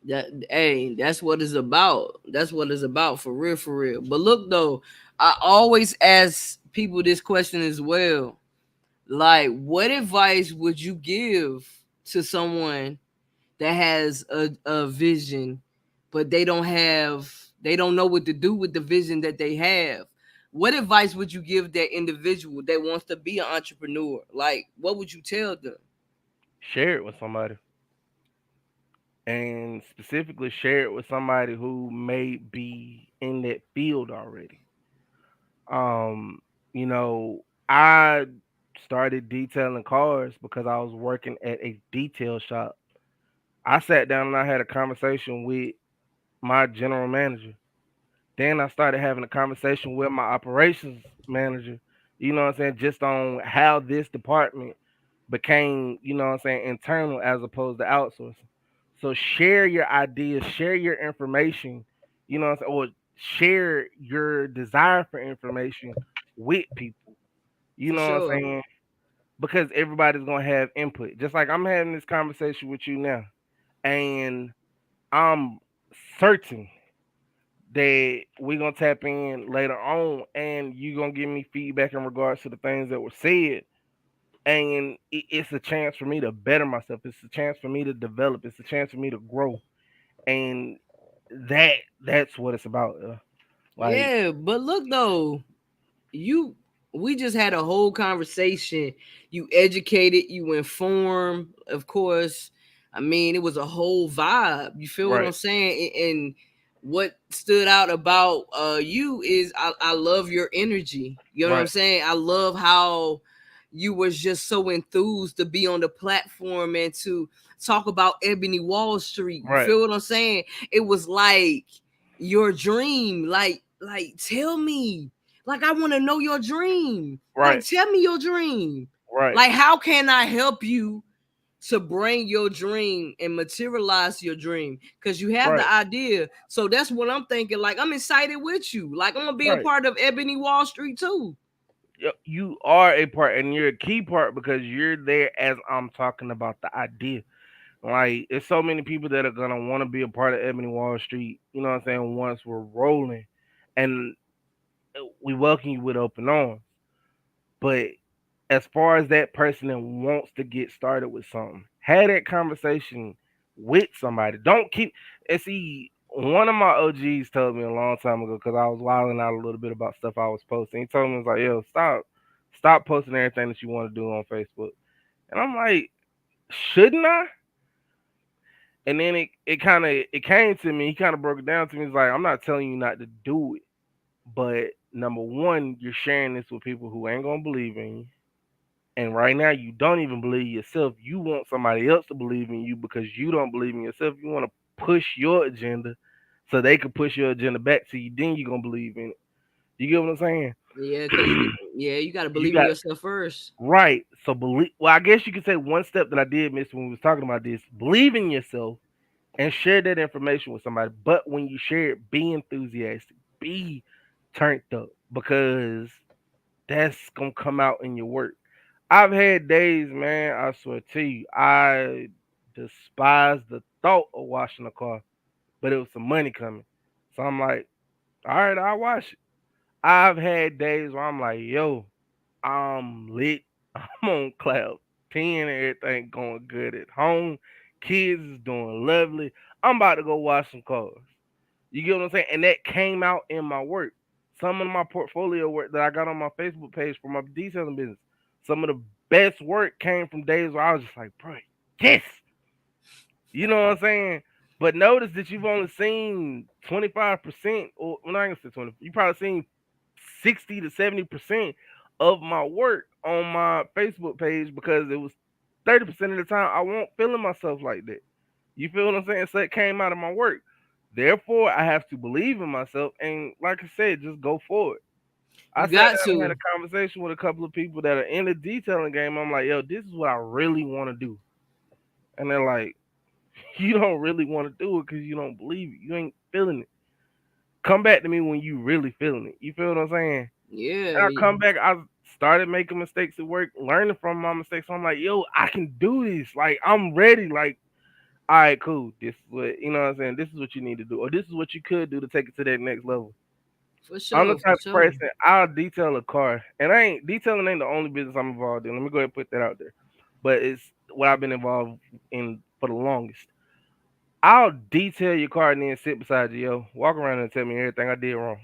That hey, that's what it's about. That's what it's about for real, for real. But look though, I always ask people this question as well. Like, what advice would you give to someone that has a vision, but they don't know what to do with the vision that they have? What advice would you give that individual that wants to be an entrepreneur? Like, what would you tell them? Share it with somebody, and specifically share it with somebody who may be in that field already. Um, I started detailing cars because I was working at a detail shop. I sat down and I had a conversation with my general manager. Then I started having a conversation with my operations manager, what I'm saying, just on how this department became, what I'm saying, internal as opposed to outsourcing. So share your ideas, share your information, what I'm saying, or share your desire for information with people. You For know what I'm sure. saying? Because everybody's gonna have input. Just like I'm having this conversation with you now. And I'm certain that we're gonna tap in later on and you're gonna give me feedback in regards to the things that were said. And it's a chance for me to better myself. It's a chance for me to develop. It's a chance for me to grow. And that's what it's about. Like, Yeah, but look though, you we just had a whole conversation. You educated, you informed, of course. I mean, it was a whole vibe. You feel what right. I'm saying? And what stood out about you is I love your energy. You know what I'm Right, saying? I love how you was just so enthused to be on the platform and to talk about Ebony Wall Street. You right, feel what I'm saying? It was like your dream. Like tell me. Like I want to know your dream. Like right, tell me your dream. right, Like how can I help you to bring your dream and materialize your dream because you have right, the idea. So that's what I'm thinking. Like I'm excited with you. Like I'm gonna be a right. part of Ebony Wall Street too. You are a part, and you're a key part because you're there as I'm talking about the idea. Like, it's so many people that are gonna want to be a part of Ebony Wall Street. You know what I'm saying? Once we're rolling, and we welcome you with open arms. But as far as that person that wants to get started with something, have that conversation with somebody. Don't keep. And see, one of my OGs told me a long time ago because I was wilding out a little bit about stuff I was posting. He told me, he was like, "Yo, stop posting everything that you want to do on Facebook." And I'm like, "Shouldn't I?" And then it came to me. He kind of broke it down to me. He's like, "I'm not telling you not to do it, but number one, you're sharing this with people who ain't gonna believe in you. And right now, you don't even believe yourself. You want somebody else to believe in you because you don't believe in yourself. You want to push your agenda so they can push your agenda back to you. Then you're gonna believe in it. You get what I'm saying? Yeah, because yeah, you gotta You believe in got yourself first. right. So believe. Well, I guess you could say one step that I did miss when we was talking about this: believe in yourself and share that information with somebody. But when you share it, be enthusiastic, be turned up because that's gonna come out in your work. I've had days, man, I swear to you, I despise the thought of washing a car, but it was some money coming. So I'm like, all right, I'll wash it. I've had days where I'm like, yo, I'm lit. I'm on cloud 10, everything going good at home. Kids is doing lovely. I'm about to go wash some cars. You get what I'm saying? And that came out in my work. Some of my portfolio work that I got on my Facebook page for my detailing business. Some of the best work came from days where I was just like, bro, yes. You know what I'm saying? But notice that you've only seen 25%, or well, not gonna say 20, you probably seen 60 to 70% of my work on my Facebook page because it was 30% of the time I won't feeling myself like that. You feel what I'm saying? So it came out of my work. Therefore, I have to believe in myself and, like I said, just go forward. I You sat got down and had to. a conversation with a couple of people that are in the detailing game. I'm like, yo, this is what I really want to do. And they're like, you don't really want to do it because you don't believe it. You ain't feeling it. Come back to me when you really feeling it. You feel what I'm saying? Yeah, And I come back, I started making mistakes at work, learning from my mistakes. So I'm like, yo, I can do this. Like, I'm ready. Like, all right, cool. This is what you know what I'm saying. This is what you need to do, or this is what you could do to take it to that next level. for I'm the sure, for type of sure. person I'll detail a car, and I ain't detailing ain't the only business I'm involved in. Let me go ahead and put that out there. But it's what I've been involved in for the longest. I'll detail your car and then sit beside you, yo, walk around and tell me everything I did wrong.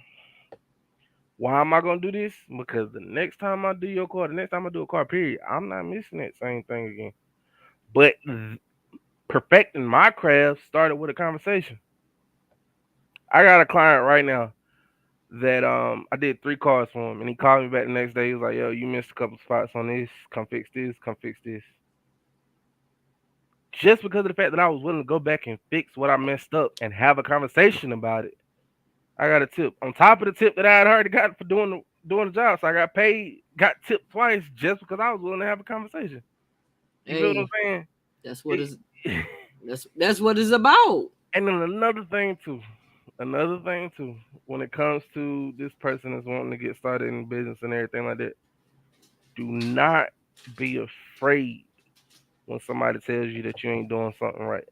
Why am I gonna do this? Because the next time I do your car, the next time I do a car, period, I'm not missing that same thing again. But perfecting my craft started with a conversation. I got a client right now that I did 3 cars for him, and he called me back the next day. He was like, "Yo, you missed a couple spots on this. Come fix this. Come fix this." Just because of the fact that I was willing to go back and fix what I messed up and have a conversation about it, I got a tip on top of the tip that I had already got for doing the job. So I got paid, got tipped twice just because I was willing to have a conversation. You feel what I'm Hey, saying? that's what is that's what it's about. And then another thing too, when it comes to this person that's wanting to get started in business and everything like that, do not be afraid when somebody tells you that you ain't doing something right.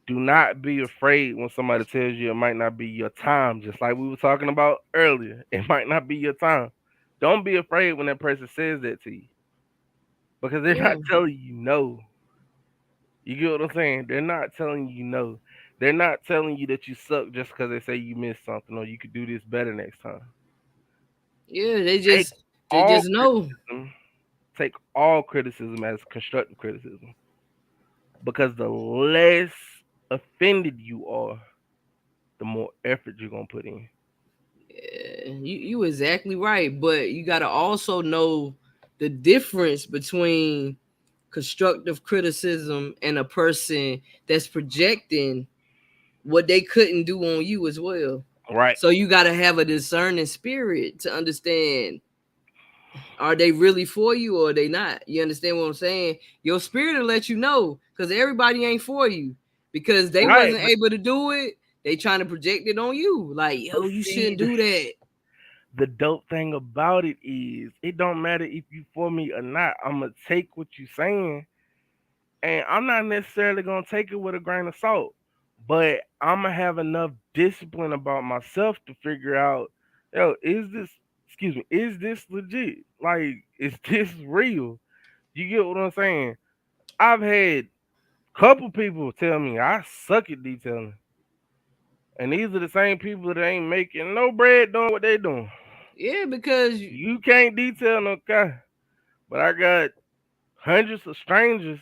Do not be afraid when somebody tells you it might not be your time, just like we were talking about earlier. It might not be your time. Don't be afraid when that person says that to you because they're Yeah, not telling you no. You get what I'm saying? They're not telling you no. They're not telling you that you suck just because they say you missed something or you could do this better next time. yeah. They Take just they all just know. criticism, take all criticism as constructive criticism because the less offended you are, the more effort you're gonna put in. You exactly right, but you got to also know the difference between constructive criticism and a person that's projecting what they couldn't do on you as well. Right. So you got to have a discerning spirit to understand, are they really for you or are they not? You understand what I'm saying? Your spirit will let you know, because everybody ain't for you, because they Right. wasn't able to do it. They trying to project it on you, like, But yo, you see, shouldn't do that. the dope thing about it is it don't matter if you for me or not. I'ma take what you saying, and I'm not necessarily gonna take it with a grain of salt, but I'ma have enough discipline about myself to figure out, yo, is this, excuse me, is this legit? Like, is this real? You get what I'm saying? I've had couple people tell me I suck at detailing, and these are the same people that ain't making no bread doing what they doing. Yeah, because You can't detail no car, but I got hundreds of strangers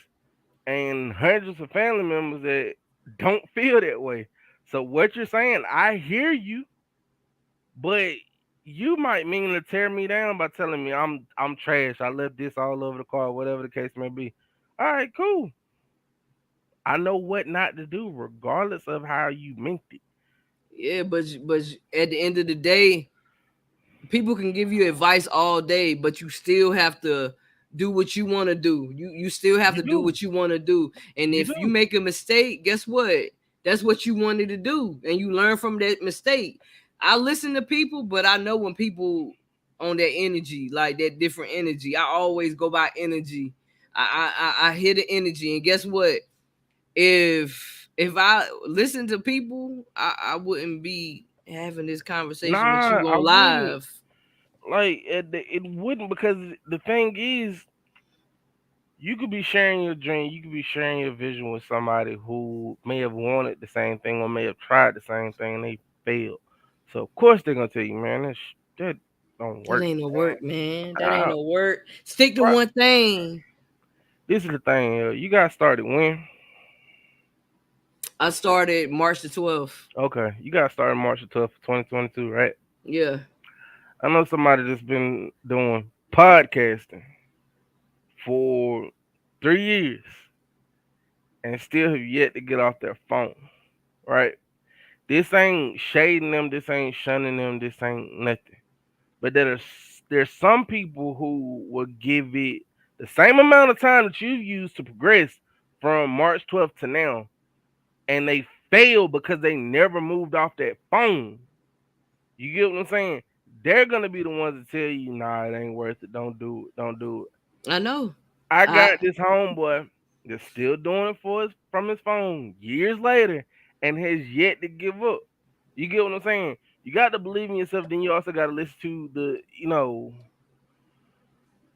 and hundreds of family members that don't feel that way. So what you're saying, I hear you, but you might mean to tear me down by telling me I'm trash. I left this all over the car, whatever the case may be. All right, cool. I know what not to do, regardless of how you meant it. yeah, but at the end of the day, people can give you advice all day, but you still have to do what you want to do. You still have You to do do, what you want to do. And you if you do. make a mistake, guess what? That's what you wanted to do, and you learn from that mistake. I listen to people, but I know when people on that energy, like that different energy. I always go by energy. I hear the energy, and guess what? If I listen to people, I wouldn't be having this conversation with Nah, you I on wouldn't. live. Like it wouldn't, because the thing is, you could be sharing your dream, you could be sharing your vision with somebody who may have wanted the same thing or may have tried the same thing and they failed. So of course they're gonna tell you, man, that don't That work. ain't no work, man. That ain't Ah, no work. Stick to right. one thing. This is the thing, you got started when? I started March the 12th. Okay, you got started March 12th, 2022, right? Yeah. I know somebody that's been doing podcasting for 3 years and still have yet to get off their phone, right? This ain't shading them, this ain't shunning them, this ain't nothing. But there's some people who will give it the same amount of time that you've used to progress from March 12th to now, and they fail because they never moved off that phone. You get what I'm saying? They're gonna be the ones to tell you, nah, it ain't worth it. Don't do it. Don't do it. I know. I I got this homeboy that's still doing it from his phone years later and has yet to give up. You get what I'm saying? You got to believe in yourself. Then you also got to listen to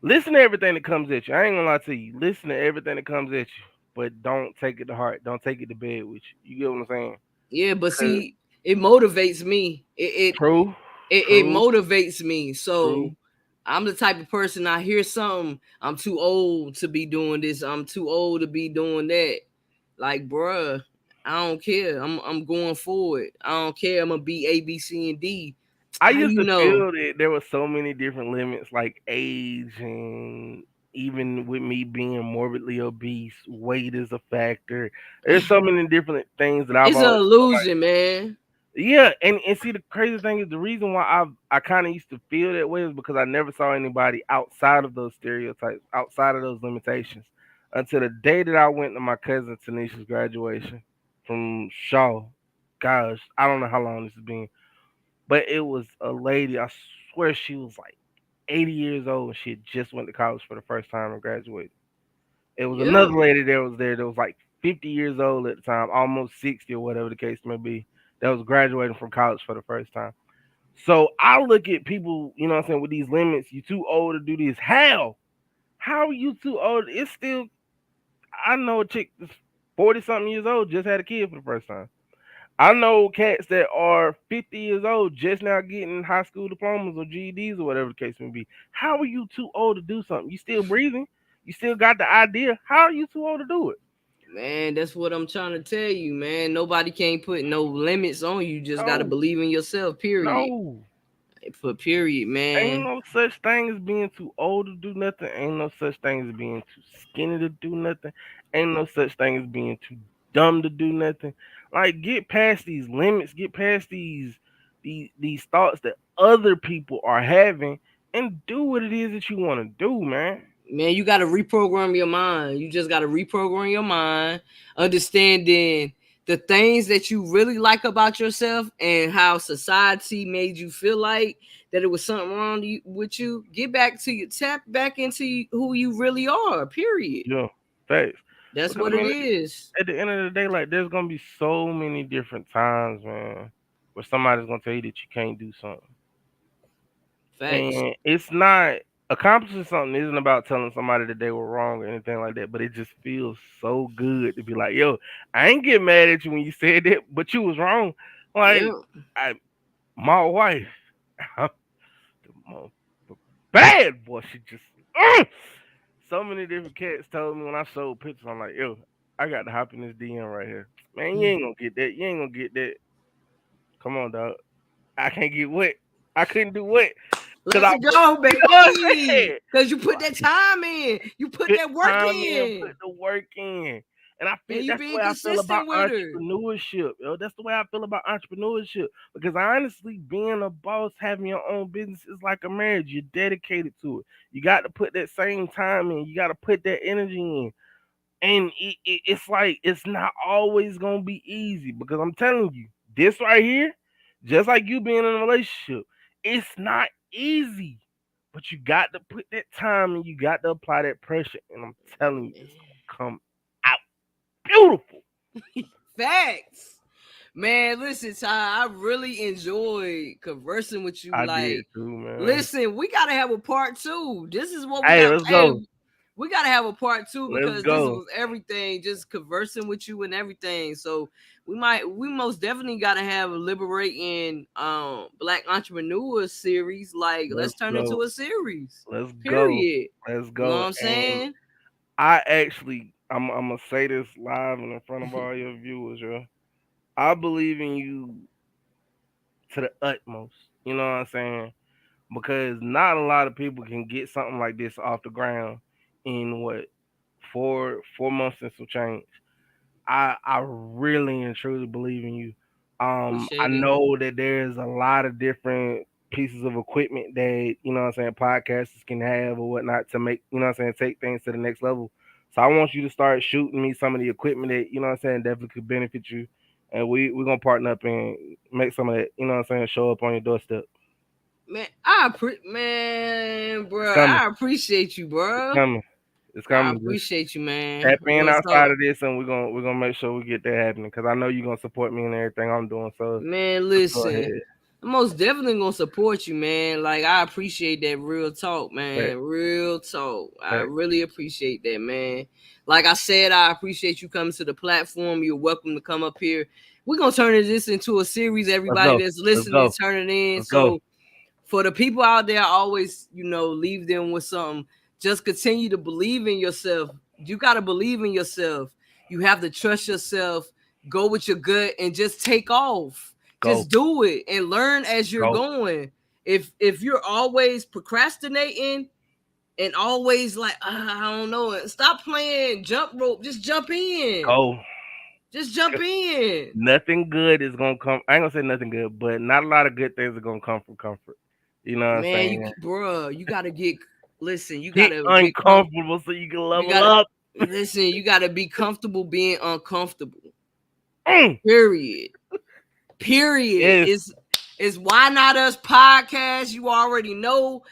listen to everything that comes at you. I ain't gonna lie to you. Listen to everything that comes at you, but don't take it to heart. Don't take it to bed with you. You get what I'm saying? Yeah, but 'Cause see, it motivates me. true, It true, motivates me. So true. I'm the type of person, I hear something, I'm too old to be doing this. I'm too old to be doing that. Like, bruh, I don't care. I'm going forward. I don't care. I'm gonna be A, B, C, and D. I How used you to know? feel that there were so many different limits, like age, and even with me being morbidly obese, weight is a factor. There's so many different things that I've It's an always felt like. illusion, man. Yeah, and see, the crazy thing is the reason why I kind of used to feel that way is because I never saw anybody outside of those stereotypes, outside of those limitations, until the day that I went to my cousin Tanisha's graduation from Shaw. Gosh, I don't know how long this has been, but it was a lady. I swear she was like 80 years old. She had just went to college for the first time and graduated. It was Yeah. another lady that was there that was like 50 years old at the time, almost 60 or whatever the case may be, that was graduating from college for the first time. So I look at people, you know what I'm saying, with these limits. You too old to do this. How? How are you too old? It's still, I know a chick that's 40 something years old just had a kid for the first time. I know cats that are 50 years old just now getting high school diplomas or GEDs or whatever the case may be. How are you too old to do something? You still breathing? You still got the idea? How are you too old to do it? Man, that's what I'm trying to tell you, man. Nobody can't put no limits on you. You just gotta No, believe in yourself. Period. no. For period, Ain't man. no such thing as being too old to do nothing. Ain't no such thing as being too skinny to do nothing. Ain't no such thing as being too dumb to do nothing. Like get past these limits, get past these thoughts that other people are having and do what it is that you want to do, man. Man, you got to reprogram your mind. You just got to reprogram your mind, understanding the things that you really like about yourself and how society made you feel like that it was something wrong with you. Get back to you, tap back into who you really are. Period. Yeah, facts. That's Because what I it mean, is. at the end of the day, like there's gonna be so many different times, man, where somebody's gonna tell you that you can't do something. Facts. And it's not accomplishing something isn't about telling somebody that they were wrong or anything like that, but it just feels so good to be like, yo, I ain't get mad at you when you said that, but you was wrong. Like Yeah. I my wife, the mo- the bad boy, she just so many different cats told me when I showed pictures, I'm like, yo, I got to hop in this DM right here. Man, you ain't gonna get that. You ain't gonna get that. Come on, dog. I can't get wet. I couldn't do wet. Cause Let's I, go, you know what I'm baby. saying? Cause you put that time in. You put Put that work time in, put in. the work in. And I feel And you that's the being way I feel about consistent with her. entrepreneurship. Yo, that's the way I feel about entrepreneurship. Because honestly, being a boss, having your own business is like a marriage. You're dedicated to it. You got to put that same time in. You got to put that energy in. And it's like it's not always gonna be easy because I'm telling you, this right here, just like you being in a relationship, it's not easy. But you got to put that time and you got to apply that pressure. And I'm telling you, it's gonna come out beautiful. Facts. Man, listen, Ty, I really enjoyed conversing with you. I did Like, too, man. listen, we gotta have a part two. This is what we Hey, got. let's Hey, go. we gotta have a part two Let's because this go. was everything, just conversing with you and everything. So we most definitely gotta have a liberating black entrepreneurs series. Like, let's Let's turn go. into a series. Let's go. Period. Let's You know what go. I'm And saying? I actually, I'm gonna say this live and in front of all your viewers, yo. I believe in you to the utmost. You know what I'm saying? Because not a lot of people can get something like this off the ground in what 4 months and some change. I really and truly believe in you. I Appreciate it. know that there's a lot of different pieces of equipment that what I'm saying podcasters can have or whatnot to make what I'm saying take things to the next level. So I want you to start shooting me some of the equipment that what I'm saying definitely could benefit you, and we're gonna partner up and make some of that what I'm saying show up on your doorstep. Man, It's bro, coming. I appreciate you, It's bro. coming. It's I coming. Just appreciate you, man. tap in Real outside talk. of this, and we're gonna make sure we get that happening. Cause I know you're gonna support me in everything I'm doing. So Man, just go listen. ahead. I'm most definitely gonna support you, man. Like I appreciate that real talk, Fact, man. Real talk. I fact. really appreciate that, man. Like I said, I appreciate you coming to the platform. You're welcome to come up here. We're gonna turn this into a series. Let's Everybody go. that's Let's listening, go. turn it in. Let's go. So for the people out there, I always, leave them with something. Just continue to believe in yourself. You got to believe in yourself. You have to trust yourself. Go with your gut and just take off. Go. Just do it and learn as you're Go. going. If you're always procrastinating and always like, I don't know, stop playing jump rope. Just jump in. Go. Just jump 'Cause in. nothing good is gonna come. I ain't gonna say nothing good, but not a lot of good things are gonna come from comfort. You know what I'm Man, saying? bruh, you gotta get. Listen, you Get gotta get uncomfortable so you can You level gotta up. listen. You gotta be comfortable being uncomfortable. Mm. Period. Period. Yes. Is Why Not Us podcast. You already know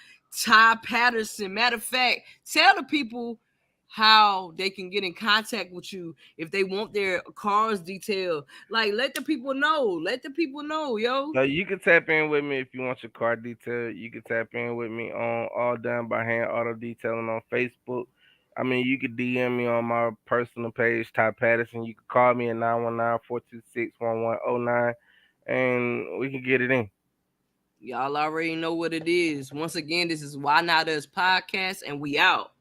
Ty Patterson. Matter of fact, tell the people how they can get in contact with you if they want their cars detailed. Like, let the people know. Let the people know, yo. So you can tap in with me if you want your car detailed. You can tap in with me on All Done by Hand Auto Detailing on Facebook. I mean, you could DM me on my personal page, Ty Patterson. You could call me at 919-426-1109, and we can get it in. Y'all already know what it is. Once again, this is Why Not Us podcast, and we out.